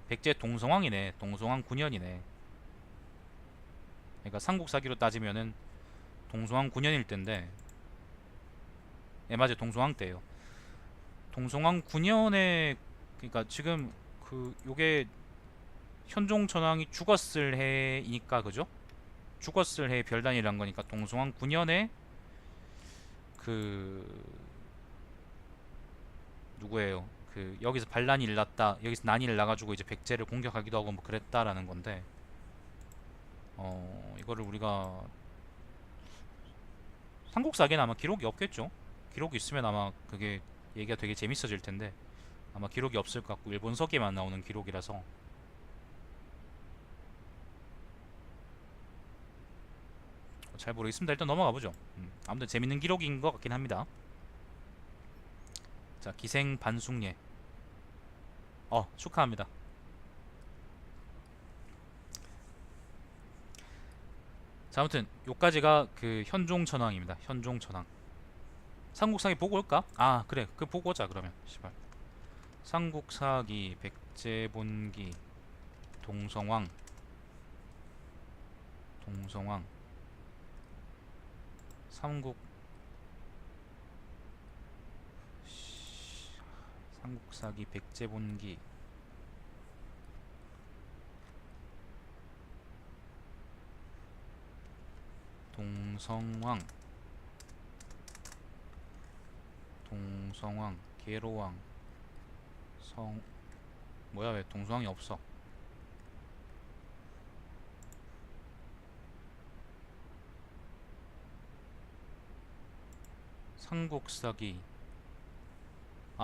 백제 동성왕이네. 동성왕 9년이네. 그러니까 삼국사기로 따지면은 동성왕 9년일 때인데, 예 맞아요. 동성왕 때예요. 동성왕 9년에 그러니까 지금 그 요게 현종 천왕이 죽었을 해이니까 그죠? 죽었을 해 별단이란 거니까 동성왕 9년에 그 누구예요? 그 여기서 반란이 일났다. 여기서 난이 일나가지고 이제 백제를 공격하기도 하고 뭐 그랬다라는 건데, 이거를 우리가 삼국사기는 아마 기록이 없겠죠. 기록이 있으면 아마 그게 얘기가 되게 재밌어질 텐데 아마 기록이 없을 것 같고 일본서기에만 나오는 기록이라서 잘 모르겠습니다. 일단 넘어가 보죠. 아무튼 재밌는 기록인 것 같긴 합니다. 자, 기생 반숙례. 축하합니다. 자, 아무튼 요까지가 그 현종 천왕입니다. 현종 천왕. 삼국사기 보고 올까? 아, 그래. 그 보고 오자 그러면. 씨발. 삼국사기 백제본기 동성왕 동성왕 삼국 삼국사기 백제본기 동성왕 동성왕 계로왕 성 뭐야 왜 동성왕이 없어? 삼국사기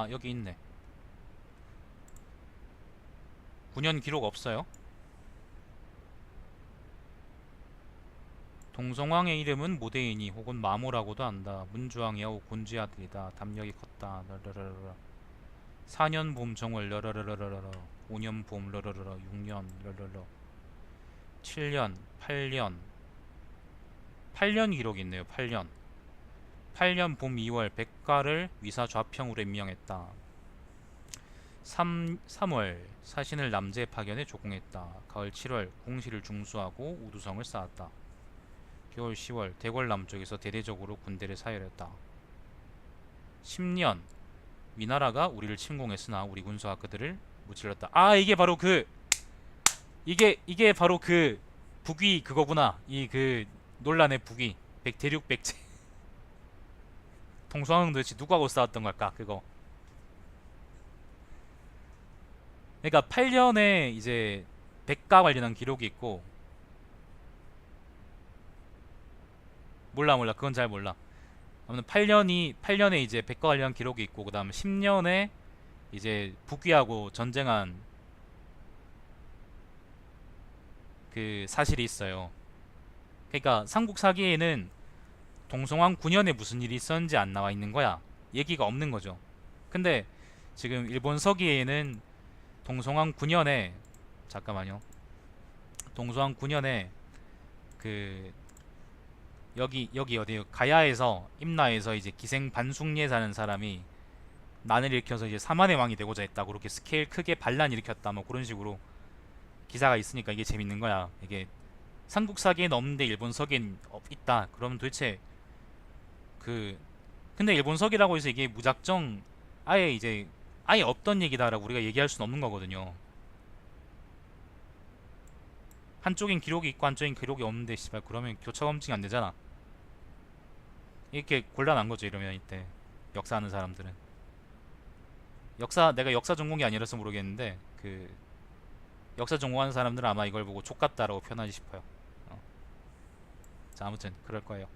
여기 있네. 9년 기록 없어요. 동성왕의 이름은 모대이니 혹은 마모라고도 한다. 문주왕이 아우 곤지 아들이다. 담력이 컸다. 러러러러. 4년 봄 정월 러러러러러. 5년 봄 러러러러. 6년 러러러. 7년 8년 기록이 있네요. 8년 봄 2월 백가를 위사 좌평으로 임명했다. 3월 사신을 남제 파견에 조공했다. 가을 7월 공시를 중수하고 우두성을 쌓았다. 겨울 10월 대궐 남쪽에서 대대적으로 군대를 사열했다. 10년 위나라가 우리를 침공했으나 우리 군사가 그들을 무찔렀다. 이게 바로 그 북위 그거구나. 이 그 논란의 북위 대륙 백제 동서왕은 도대체 누구하고 싸웠던 걸까? 그거. 그러니까 8년에 이제 백가 관련한 기록이 있고 몰라 그건 잘 몰라. 아무튼 8년에 이제 백과 관련 기록이 있고 그다음 10년에 이제 북위하고 전쟁한 그 사실이 있어요. 그러니까 삼국사기에는 동성왕 9년에 무슨 일이 있었는지 안 나와 있는 거야. 얘기가 없는 거죠. 근데 지금 일본 서기에는 동성왕 9년에 잠깐만요. 동성왕 9년에 그 여기 어디요? 가야에서 임나에서 이제 기생 반숙리에 사는 사람이 난을 일으켜서 이제 사만의 왕이 되고자 했다. 그렇게 스케일 크게 반란 일으켰다. 뭐 그런 식으로 기사가 있으니까 이게 재밌는 거야. 이게 삼국사기엔 없는데 일본서기엔 있다. 그러면 도대체 그 근데 일본서기라고 해서 이게 무작정 아예 이제 아예 없던 얘기다라고 우리가 얘기할 수는 없는 거거든요. 한쪽엔 기록이 있고 한쪽엔 기록이 없는데 씨발 그러면 교차 검증이 안 되잖아. 이렇게 곤란한 거죠. 이러면 이때 역사하는 사람들은 내가 역사 전공이 아니라서 모르겠는데 그 역사 전공하는 사람들은 아마 이걸 보고 족같다라고 표현하지 싶어요. 어. 자 아무튼 그럴 거예요.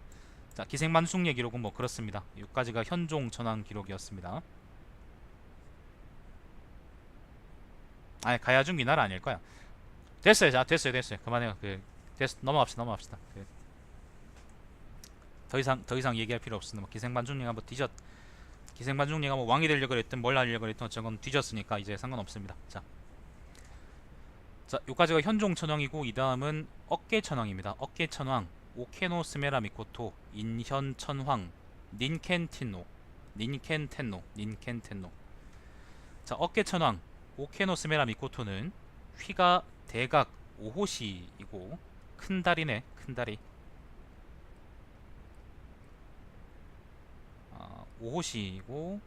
자 기생만숙리 기록은 뭐 그렇습니다. 여기까지가 현종 전황 기록이었습니다. 아니 가야중 위나라 아닐 거야. 됐어요. 자 됐어요. 그만해요. 넘어갑시다. 더 이상 얘기할 필요 없습니다. 뭐 기생만숙리가 뭐 기생만숙리가 뭐 왕이 되려고 했든 뭘 하려고 했든 저건 뒤졌으니까 이제 상관없습니다. 자 요까지가 현종천왕이고 이 다음은 어깨천왕입니다. 어깨천왕 오케노 스메라 미코토 인현천황 닌켄텐노. 자 어깨천왕 오케노 스메라 미코토는 휘가 대각 오호시이고 큰다리네. 큰다리. 오호시이고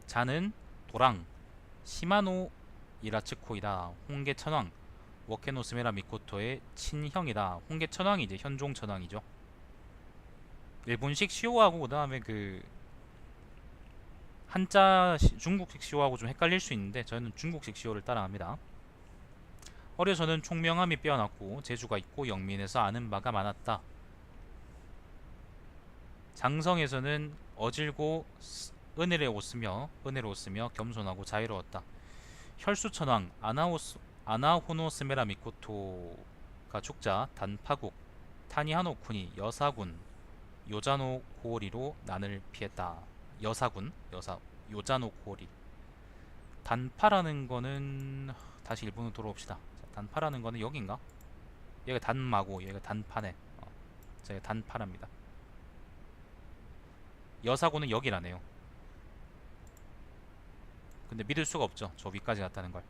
자는 도랑 시마노 이라츠코이다. 홍계천왕 워케노 스메라 미코토의 친형이다. 홍계천왕이 이제 현종천왕이죠. 일본식 시오하고 그 다음에 그 한자 중국식 시오하고 좀 헷갈릴 수 있는데 저는 중국식 시오를 따라합니다. 어려서는 총명함이 빼어났고 재주가 있고 영민해서 아는 바가 많았다. 장성에서는 어질고 은혜로웠으며 겸손하고 자유로웠다. 혈수천왕 아나호노 스메라 미코토가 죽자 단파국 타니하노쿠니 여사군 요자노 고오리로 난을 피했다. 요자노 고오리. 단파라는 거는 다시 일본으로 돌아옵시다. 단파라는 거는 여긴가? 여기가 단마고 여기가 단파네. 제가 단파랍니다. 여사군은 여기라네요. 근데 믿을 수가 없죠. 저 위까지 갔다는 걸.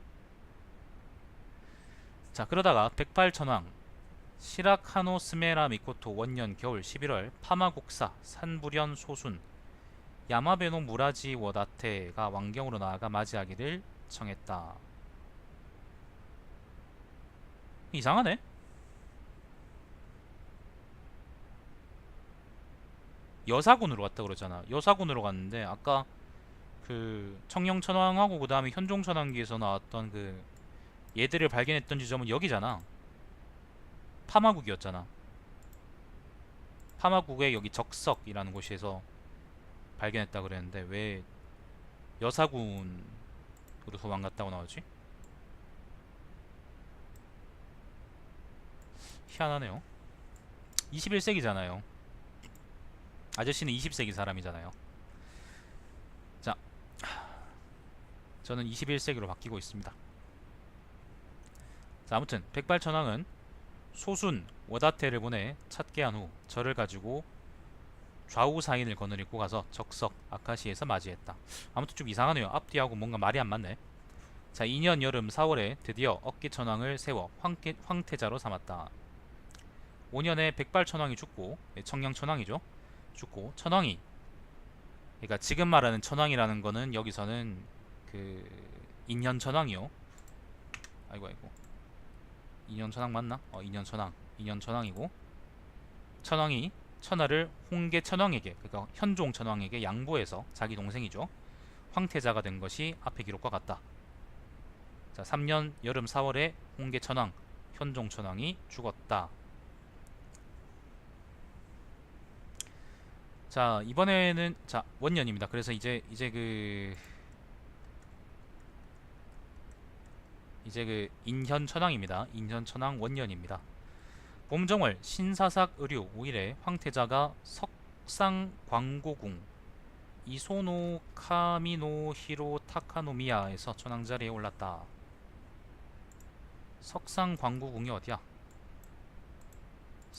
자 그러다가 백발천왕 시라카노 스메라 미코토 원년 겨울 11월 파마국사 산불현 소순 야마베노 무라지 워다테가 왕경으로 나아가 맞이하기를 청했다. 이상하네. 여사군으로 갔다 그러잖아. 여사군으로 갔는데 아까 그 청령천왕하고 그 다음에 현종천왕기에서 나왔던 그 얘들을 발견했던 지점은 여기잖아. 파마국이었잖아. 파마국의 여기 적석이라는 곳에서 발견했다 그랬는데 왜 여사군으로 도망갔다고 나오지? 희한하네요. 21세기잖아요. 아저씨는 20세기 사람이잖아요. 자, 저는 21세기로 바뀌고 있습니다. 자, 아무튼 백발천왕은 소순 워다테를 보내 찾게 한 후 저를 가지고 좌우 사인을 거느리고 가서 적석 아카시에서 맞이했다. 아무튼 좀 이상하네요. 앞뒤하고 뭔가 말이 안 맞네. 자, 2년 여름 4월에 드디어 어깨천왕을 세워 황태자로 삼았다. 5년에 백발천왕이 죽고 청량천왕이죠. 죽고 천왕이 그러니까 지금 말하는 천왕이라는 거는 여기서는 그 인현천왕이요. 아이고 인현천왕 맞나? 인현천왕이고 천왕이 천하를 홍계천왕에게 그러니까 현종천왕에게 양보해서 자기 동생이죠. 황태자가 된 것이 앞의 기록과 같다. 자 3년 여름 4월에 홍계천왕 현종천왕이 죽었다. 자 이번에는 자 원년입니다. 그래서 이제 그 인현천왕입니다. 인현천왕 원년입니다. 봄정월 신사삭 의류 5일에 황태자가 석상광고궁 이소노 카미노 히로 타카노미야에서 천왕자리에 올랐다. 석상광고궁이 어디야?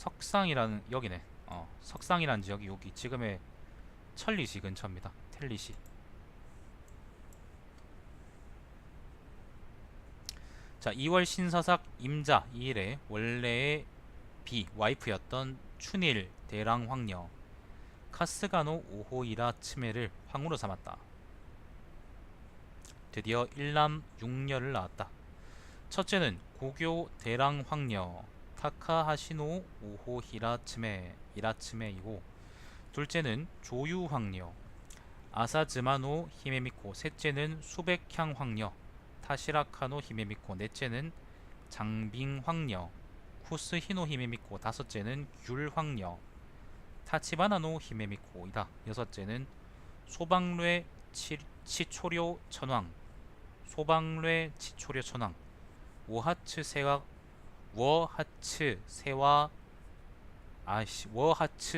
석상이라는 여기네. 석상이라는 지역이 여기 지금의 천리시 근처입니다. 텔리시. 자, 2월 신사삭 임자 2일에 원래의 와이프였던 춘일 대랑 황녀 카스가노 오호이라 츠메를 황후로 삼았다. 드디어 일남 6녀를 낳았다. 첫째는 고교 대랑 황녀 타카하시노 오호히라 이라츠메이고, 둘째는 조유 황녀 아사즈마노 히메미코, 셋째는 수백향 황녀 타시라카노 히메미코, 넷째는 장빙 황녀 쿠스히노 히메미코, 다섯째는 귤 황녀 타치바나노 히메미코이다. 여섯째는 소방뢰 치초료 천왕 워하츠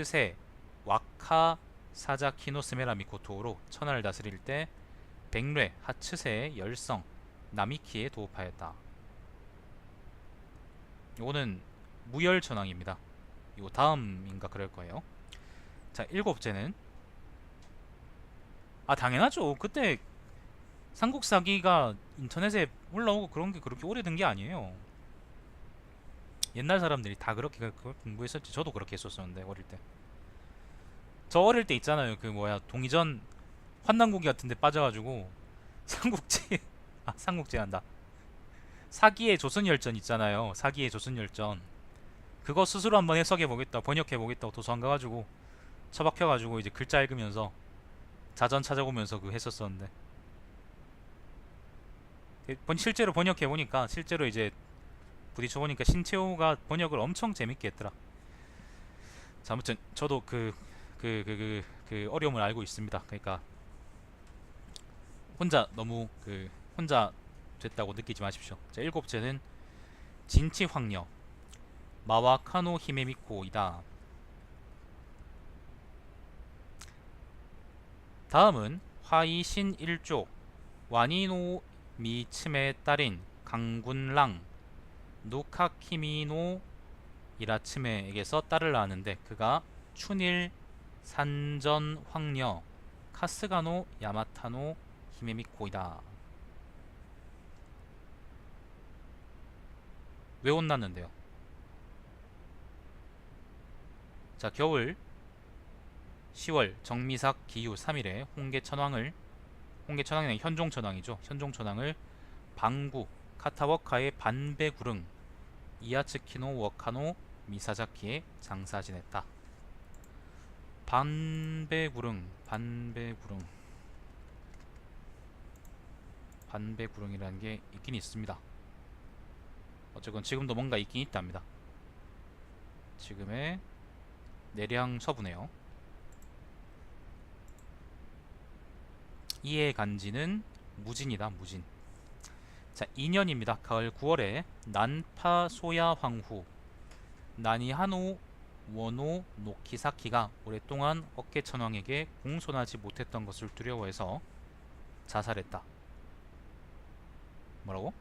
세 와카 사자키노 스메라 미코토로 천하를 다스릴 때 백뢰 하츠세의 열성 나미키에 도읍하였다. 요거는 무열천왕입니다. 요 다음인가 그럴 거예요. 자, 일곱째는 당연하죠. 그때 삼국사기가 인터넷에 올라오고 그런 게 그렇게 오래된 게 아니에요. 옛날 사람들이 다 그렇게 그걸 공부했었지. 저도 그렇게 했었었는데 어릴 때. 저 어릴 때 있잖아요. 그 뭐야 동이전 환난고기 같은데 빠져가지고 삼국지 삼국지 한다. 사기의 조선열전 있잖아요. 사기의 조선열전. 그거 스스로 한번 해석해보겠다, 번역해보겠다고 도서관 가가지고 처박혀가지고 이제 글자 읽으면서 자전 찾아보면서 그 했었었는데, 실제로 번역해보니까 실제로 이제 부딪혀보니까 신채호가 번역을 엄청 재밌게 했더라. 자, 아무튼 저도 그 어려움을 알고 있습니다. 그러니까 혼자 됐다고 느끼지 마십시오. 자, 일곱째는 진치 황녀 마와카노 히메미코이다. 다음은 화이신 1조 와니노 미츠메 딸인 강군랑 누카키미노 이라츠메에게서 딸을 낳았는데, 그가 춘일 산전 황녀 카스가노 야마타노 히메미코이다. 왜 혼났는데요? 자, 겨울 10월 정미삭 기유 3일에 홍계천왕이 현종천왕이죠. 현종천왕을 방구 카타워카의 반배구릉 이아츠키노 워카노 미사자키에 장사 지냈다. 반배구릉이라는 게 있긴 있습니다. 어쨌건 지금도 뭔가 있긴 있답니다. 지금의 내량 서부네요. 이의 간지는 무진이다. 무진. 자, 2년입니다. 가을 9월에 난파 소야 황후 나니하노 원오 노키사키가 오랫동안 어깨천왕에게 공손하지 못했던 것을 두려워해서 자살했다. 뭐라고?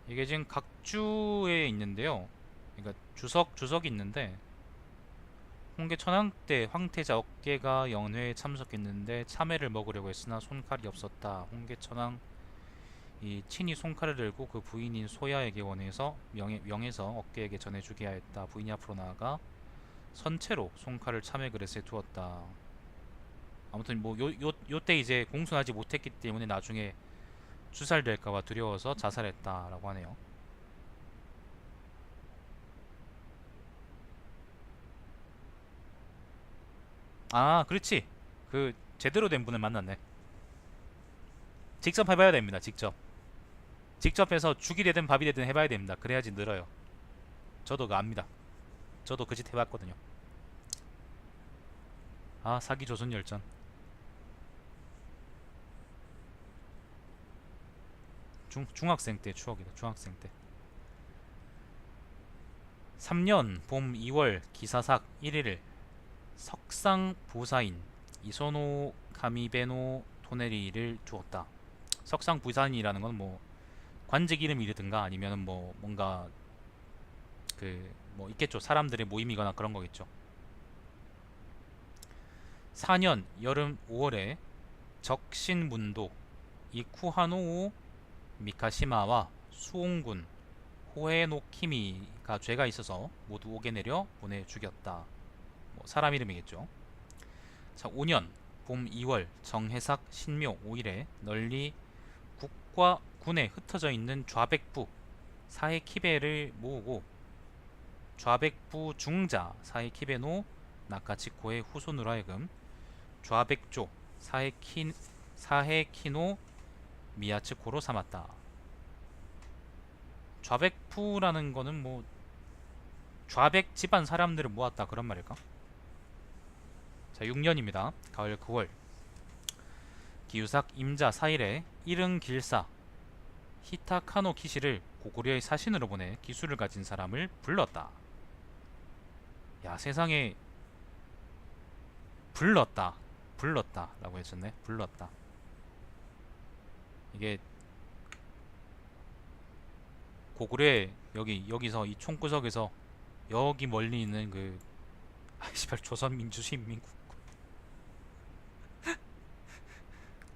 이게 지금 각주에 있는데요. 그러니까 주석이 있는데, 홍계천왕 때 황태자 어깨가 연회에 참석했는데 참외를 먹으려고 했으나 손칼이 없었다. 홍계천왕 이 친히 손칼을 들고 그 부인인 소야에게 원해서 명해서 어깨에게 전해주게 하였다. 부인이 앞으로 나아가 선체로 손칼을 참외 그릇에 두었다. 아무튼 뭐 요때 이제 공손하지 못했기 때문에 나중에 주살될까봐 두려워서 자살했다라고 하네요. 그렇지. 그 제대로 된 분을 만났네. 직접 해봐야 됩니다. 직접 해서 죽이 되든 밥이 되든 해봐야 됩니다. 그래야지 늘어요. 저도 그거 압니다. 저도 그 짓 해봤거든요. 사기 조선열전. 중학생 때 추억이다. 중학생 때. 3년 봄 2월 기사삭 1일 석상 보사인 이소노 카미베노 토네리를 두었다. 석상 부산이라는 건 뭐 관직 이름이라든가 아니면은 뭐 뭔가 그 뭐 있겠죠. 사람들의 모임이거나 그런 거겠죠. 4년 여름 5월에 적신문도 이쿠하노오 미카시마와 수옹군 호에노키미가 죄가 있어서 모두 옥에 내려 보내 죽였다. 뭐 사람 이름이겠죠. 자, 5년 봄 2월 정해삭 신묘 5일에 널리 국과 군에 흩어져 있는 좌백부 사에키베를 모으고 좌백부 중자 사에키베노 나카치코의 후손으로 하여금 좌백조 사헤키노 미야츠코로 삼았다. 좌백부라는 거는 뭐 좌백 집안 사람들을 모았다 그런 말일까? 자, 6년입니다. 가을 9월 기유삭 임자 4일에 일흥 길사 히타카노 키시를 고구려의 사신으로 보내 기술을 가진 사람을 불렀다. 야, 세상에 불렀다 라고 해줬네. 불렀다. 이게 고구려에 여기서 이 총구석에서 여기 멀리 있는 그 아이씨발 조선민주주의인민국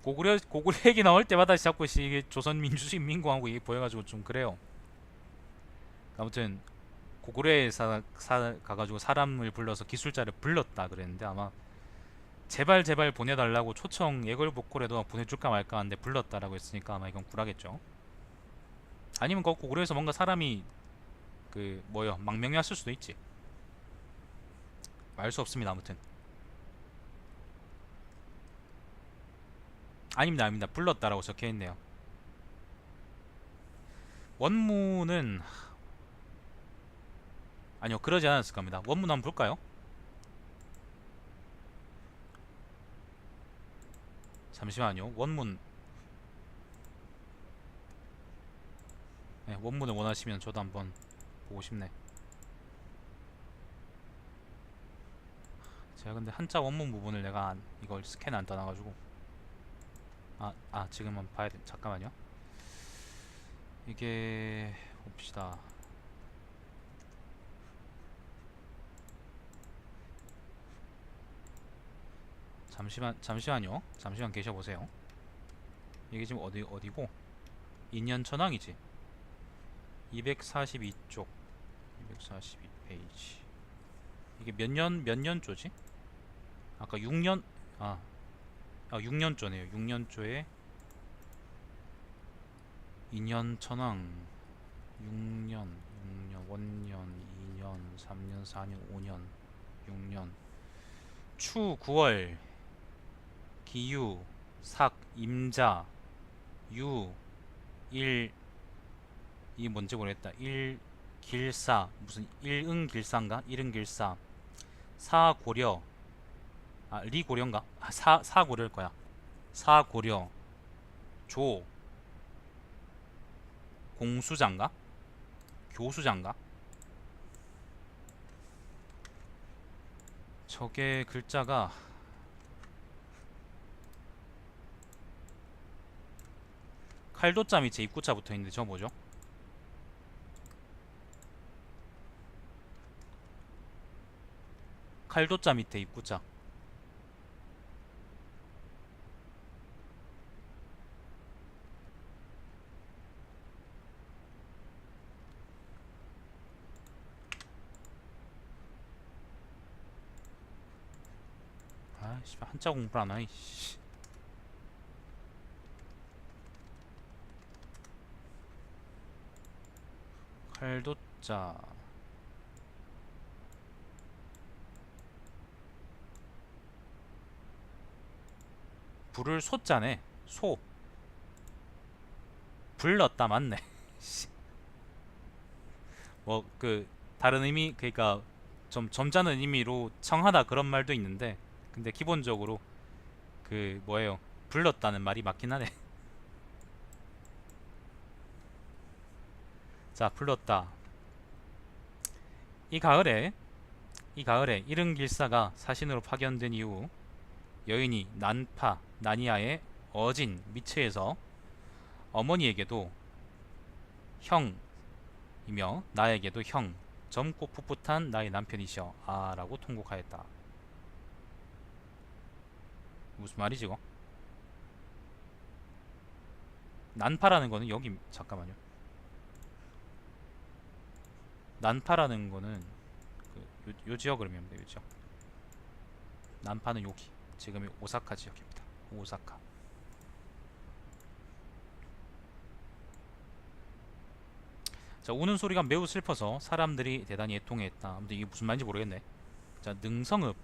고구려 얘기 나올 때마다 자꾸 이게 조선민주주의인민국하고 이게 보여가지고 좀 그래요. 아무튼 고구려에 가가지고 사람을 불러서 기술자를 불렀다 그랬는데 아마 제발 보내달라고 초청 예걸복걸에도 보내줄까 말까 하는데 불렀다라고 했으니까 아마 이건 구라겠죠. 아니면 그 고구려에서 뭔가 사람이 그 뭐요 망명해 왔을 수도 있지. 알 수 없습니다. 아무튼 아닙니다. 불렀다라고 적혀있네요. 원문은 아니요 그러지 않았을 겁니다. 원문 한번 볼까요? 잠시만요. 원문 네, 원문을 원하시면 저도 한번 보고 싶네. 제가 근데 한자 원문 부분을 내가 이걸 스캔 안 떠나가지고 지금 한번 봐야 돼. 잠깐만요. 이게 봅시다. 잠시만요. 잠시만 계셔보세요. 이게 지금 어디고? 인연천왕이지. 242쪽 242페이지. 이게 몇 년조지? 아까 6년 6년조네요. 6년조에 인연천왕 6년 원년 2년 3년 4년 5년 6년 추 9월 기유 삭 임자 유 일 이 뭔지 모르겠다. 일 길사 무슨 일응길사인가? 일응길사 사고려 리고려인가? 사고려일 거야. 사고려 조 공수장가? 교수장가? 저게 글자가 칼도자 밑에 입구자 붙어있는데 저거 뭐죠? 칼도자 밑에 입구자. 아이씨 한자 공부를 안 하니. 칼도자 불을 소자네. 소 불렀다 맞네. 뭐 그 다른 의미 그러니까 좀 점잖은 의미로 청하다 그런 말도 있는데 근데 기본적으로 그 뭐예요 불렀다는 말이 맞긴 하네. 자 불렀다. 이 가을에 이른길사가 사신으로 파견된 이후 여인이 난파 나니아의 어진 미츠에서 어머니에게도 형이며 나에게도 형 젊고 풋풋한 나의 남편이시여 라고 통곡하였다. 무슨 말이지 이거? 난파라는 거는 여기 잠깐만요. 난파라는 거는 요 지역을 의미합니다. 요 지역. 난파는 여기 지금의 오사카 지역입니다. 오사카. 자, 우는 소리가 매우 슬퍼서 사람들이 대단히 애통해했다. 아무튼 이게 무슨 말인지 모르겠네. 자, 능성읍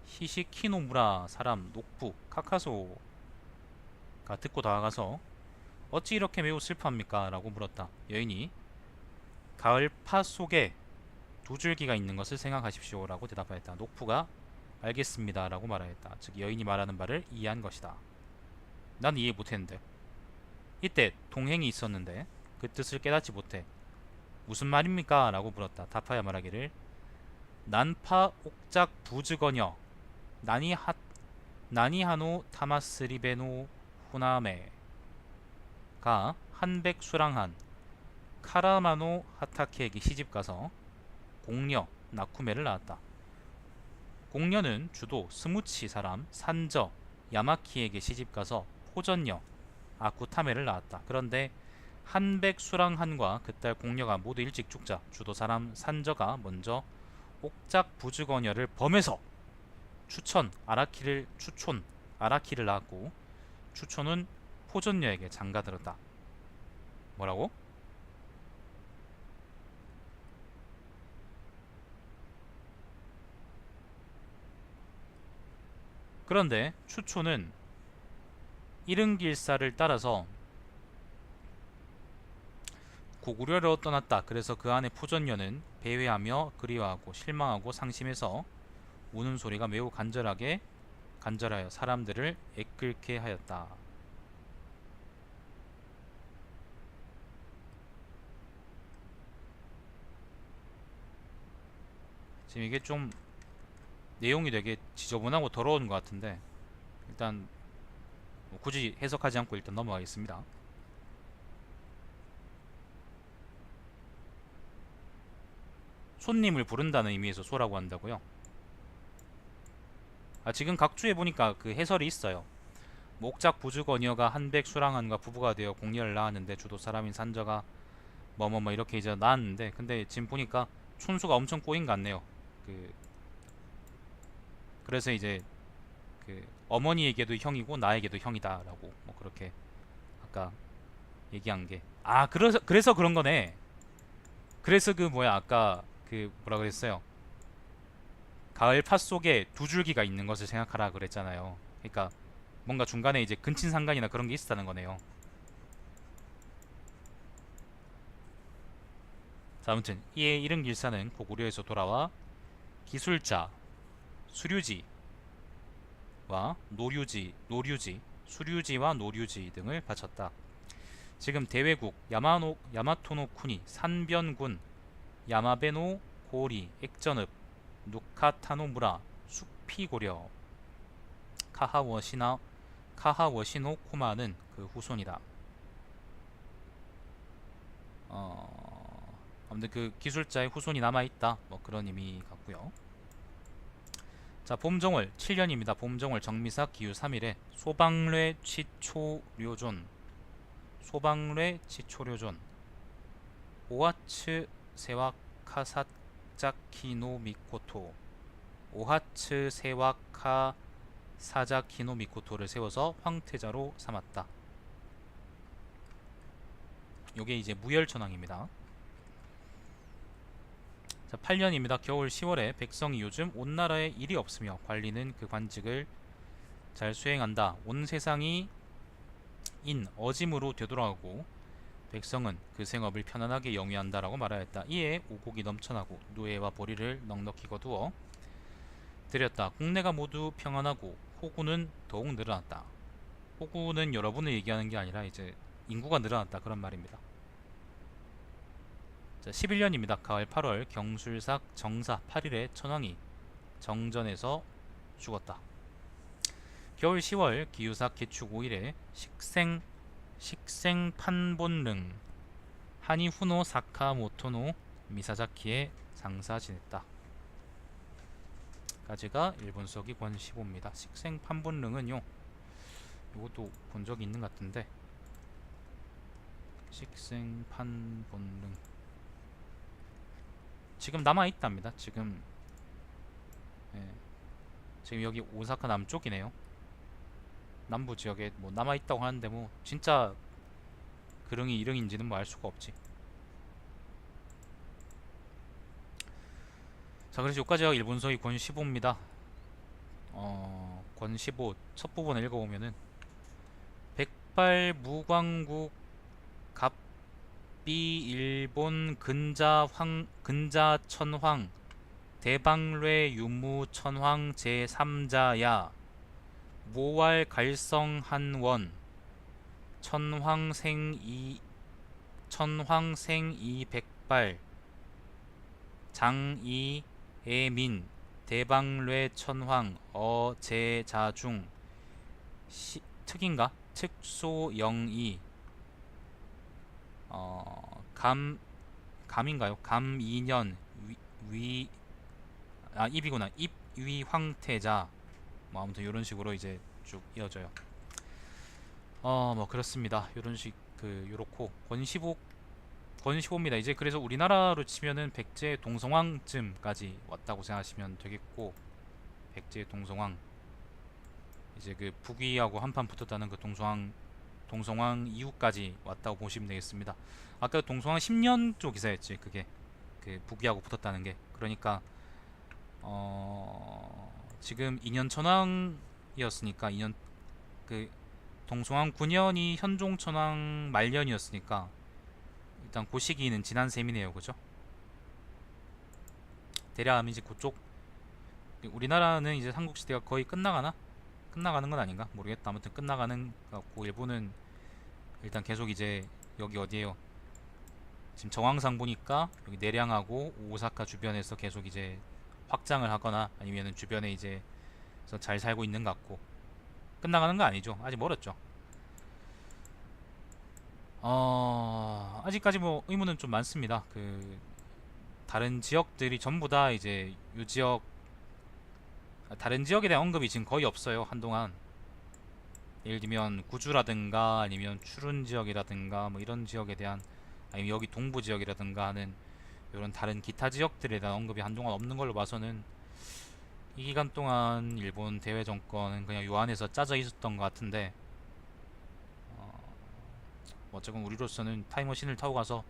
히시키노무라 사람 녹부 카카소가 듣고 다가가서 어찌 이렇게 매우 슬퍼합니까? 라고 물었다. 여인이 가을파 속에 두 줄기가 있는 것을 생각하십시오 라고 대답하였다. 녹부가 알겠습니다 라고 말하였다. 즉 여인이 말하는 바를 이해한 것이다. 난 이해 못했는데 이때 동행이 있었는데 그 뜻을 깨닫지 못해 무슨 말입니까? 라고 물었다. 답하여 말하기를 난파 옥작 부즈거녀 나니하노 타마스리베노 후나메가 한백수랑한 카라마노 하타케에게 시집가서 공녀 나쿠메를 낳았다. 공녀는 주도 스무치 사람 산저 야마키에게 시집가서 포전녀 아쿠타메를 낳았다. 그런데 한백수랑한과 그 딸 공녀가 모두 일찍 죽자 주도 사람 산저가 먼저 옥작 부즈거녀를 범해서 추촌 아라키를 낳았고 추촌은 포전녀에게 장가들었다. 뭐라고? 그런데 추초는 이른 길사를 따라서 고구려로 떠났다. 그래서 그 안에 포전녀는 배회하며 그리워하고 실망하고 상심해서 우는 소리가 매우 간절하여 사람들을 애끓게 하였다. 지금 이게 좀 내용이 되게 지저분하고 더러운 것 같은데 일단 뭐 굳이 해석하지 않고 일단 넘어가겠습니다. 손님을 부른다는 의미에서 소라고 한다고요? 지금 각주에 보니까 그 해설이 있어요. 옥작 부주거녀가 한백수랑한과 부부가 되어 공녀를 낳았는데 주도 사람인 산저가 뭐뭐뭐 이렇게 이제 낳았는데 근데 지금 보니까 촌수가 엄청 꼬인 것 같네요. 그래서 이제 어머니에게도 형이고 나에게도 형이다라고 뭐 그렇게 아까 얘기한 게 그래서 그런 거네. 그래서 아까 뭐라 그랬어요? 가을 팥 속에 두 줄기가 있는 것을 생각하라 그랬잖아요. 그러니까 뭔가 중간에 이제 근친상간이나 그런 게 있었다는 거네요. 자, 아무튼 이에 이른 길사는 고구려에서 돌아와 기술자 수류지와 수류지와 노류지 등을 바쳤다. 지금 대외국 야마토노 쿠니 산변군 야마베노 고리 액전읍 누카타노무라 숙피고려 카하워시노 코마는 그 후손이다. 아무튼 그 기술자의 후손이 남아있다 뭐 그런 의미 같고요. 자, 봄정월 7년입니다. 봄정월 정미삭 기후 3일에 소방뢰 치초료존 오하츠 세와카사자키노 미코토 오하츠 세와카사자키노 미코토를 세워서 황태자로 삼았다. 요게 이제 무열천왕입니다. 자, 8년입니다. 겨울 10월에 백성이 요즘 온 나라에 일이 없으며 관리는 그 관직을 잘 수행한다. 온 세상이 어짐으로 되돌아가고 백성은 그 생업을 편안하게 영위한다라고 말하였다. 이에 오곡이 넘쳐나고 누에와 보리를 넉넉히 거두어 들였다. 국내가 모두 평안하고 호구는 더욱 늘어났다. 호구는 여러분을 얘기하는 게 아니라 이제 인구가 늘어났다 그런 말입니다. 자, 11년입니다. 가을 8월 경술삭 정사 8일에 천황이 정전에서 죽었다. 겨울 10월 기유사 개축 5일에 식생 판본릉 하니 후노 사카모토노 미사자키에 장사 지냈다. 까지가 일본 서기 권 15입니다. 식생판본릉은요, 이것도 본 적이 있는 것 같은데, 식생판본릉 지금 남아 있답니다. 지금 예, 지금 여기 오사카 남쪽이네요. 남부 지역에 뭐 남아 있다고 하는데 뭐 진짜 그릉이 이릉인지는 뭐 알 수가 없지. 자, 그래서 여기까지가 일본 서기 권 15입니다. 권 15 첫 부분을 읽어보면은 백발 무광국 갑비 일본 근자천황 대방뢰 유무 천황 제3자야 모왈 갈성한원 천황생이 백발 장이 애민 대방뢰 천황 어제자중 특인가 특소영이 감인가요 감이년 입이구나 입위황태자 뭐 아무튼 이런 식으로 이제 쭉 이어져요. 뭐 그렇습니다. 요런 식 요렇고 권15입니다. 이제 그래서 우리나라로 치면은 백제 동성왕쯤까지 왔다고 생각하시면 되겠고, 백제 동성왕 이제 그 북위하고 한판 붙었다는 그 동성왕 이후까지 왔다고 보시면 되겠습니다. 아까 동성왕 10년 쪽 기사였지. 그게 그 북위하고 붙었다는 게. 그러니까 지금 2년 천왕이었으니까 2년 그 동성왕 9년이 현종 천왕 말년이었으니까 일단 그 시기는 지난 셈이네요. 그죠? 대략 이제 그쪽 우리나라는 이제 삼국시대가 거의 끝나가나? 끝나가는 건 아닌가? 모르겠다. 아무튼 끝나가는 것 같고, 일본은 일단 계속 이제 여기 어디에요? 지금 정황상 보니까 여기 내량하고 오사카 주변에서 계속 이제 확장을 하거나 아니면은 주변에 이제 잘 살고 있는 것 같고, 끝나가는 거 아니죠. 아직 멀었죠. 아직까지 뭐 의문은 좀 많습니다. 다른 지역들이 전부 다 이제 요 지역 다른 지역에 대한 언급이 지금 거의 없어요. 한동안 예를 들면 구주라든가 아니면 추룬 지역이라든가 뭐 이런 지역에 대한, 아니면 여기 동부 지역이라든가 하는 이런 다른 기타 지역들에 대한 언급이 한동안 없는 걸로 봐서는 이 기간 동안 일본 대외 정권은 그냥 요 안에서 짜져 있었던 것 같은데, 어쨌건 우리로서는 타임머신을 타고 가서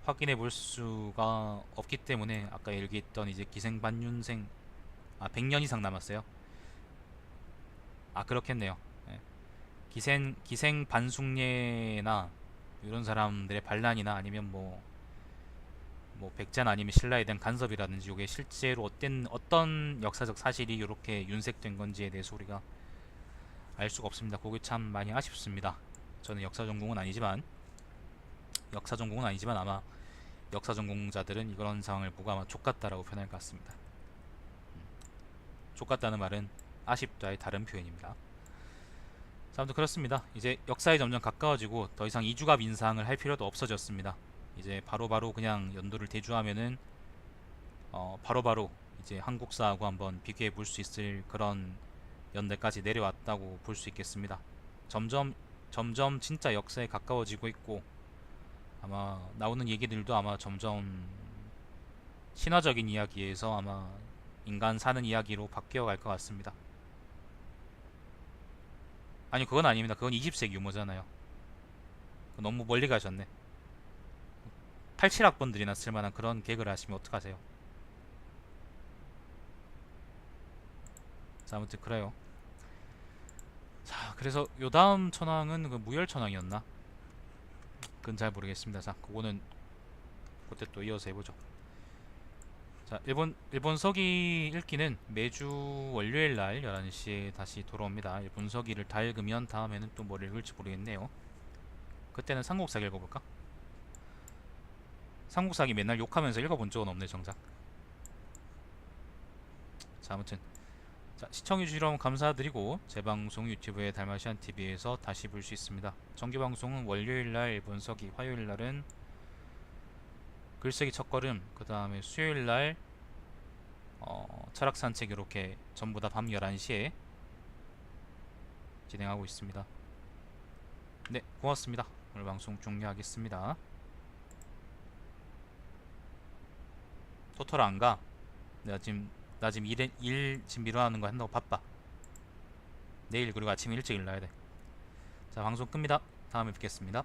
확인해 볼 수가 없기 때문에 아까 얘기했던 이제 기생반윤생 100년 이상 남았어요. 그렇겠네요. 예. 기생반숙례나 이런 사람들의 반란이나 아니면 뭐 백제나 아니면 신라에 대한 간섭이라든지 이게 실제로 어떤 역사적 사실이 이렇게 윤색된 건지에 대해서 우리가 알 수가 없습니다. 그게 참 많이 아쉽습니다. 저는 역사 전공은 아니지만 아마 역사 전공자들은 이런 상황을 보고 아마 족같다라고 표현할 것 같습니다. 족같다는 말은 아쉽다의 다른 표현입니다. 자, 아무튼 그렇습니다. 이제 역사에 점점 가까워지고 더 이상 이주갑 인상을 할 필요도 없어졌습니다. 이제 바로바로 그냥 연도를 대주하면은 바로바로 이제 한국사하고 한번 비교해 볼 수 있을 그런 연대까지 내려왔다고 볼 수 있겠습니다. 점점 진짜 역사에 가까워지고 있고, 아마 나오는 얘기들도 아마 점점 신화적인 이야기에서 아마 인간 사는 이야기로 바뀌어 갈 것 같습니다. 아니, 그건 아닙니다. 그건 20세기 유머잖아요. 너무 멀리 가셨네. 87학번들이나 쓸만한 그런 개그를 하시면 어떡하세요? 자, 아무튼 그래요. 자, 그래서 요 다음 천왕은 그 무열천왕이었나? 그건 잘 모르겠습니다. 자, 그거는 그때 또 이어서 해보죠. 자, 일본 서기 읽기는 매주 월요일 날 11시에 다시 돌아옵니다. 일본 서기를 다 읽으면 다음에는 또 뭘 읽을지 모르겠네요. 그때는 삼국사기 읽어볼까? 삼국사기 맨날 욕하면서 읽어본 적은 없네, 정작. 자, 아무튼 자, 시청해주시러 감사드리고 재방송 유튜브의 달마시안 TV에서 다시 볼 수 있습니다. 정기 방송은 월요일날 일본 서기, 화요일날은 글쓰기 첫걸음, 그 다음에 수요일날 철학 산책 이렇게 전부 다 밤 11시에 진행하고 있습니다. 네, 고맙습니다. 오늘 방송 종료하겠습니다. 토토로 안 가? 나 지금 일 지금 일어나는 거 한다고 바빠. 내일 그리고 아침 일찍 일어나야 돼. 자, 방송 끕니다. 다음에 뵙겠습니다.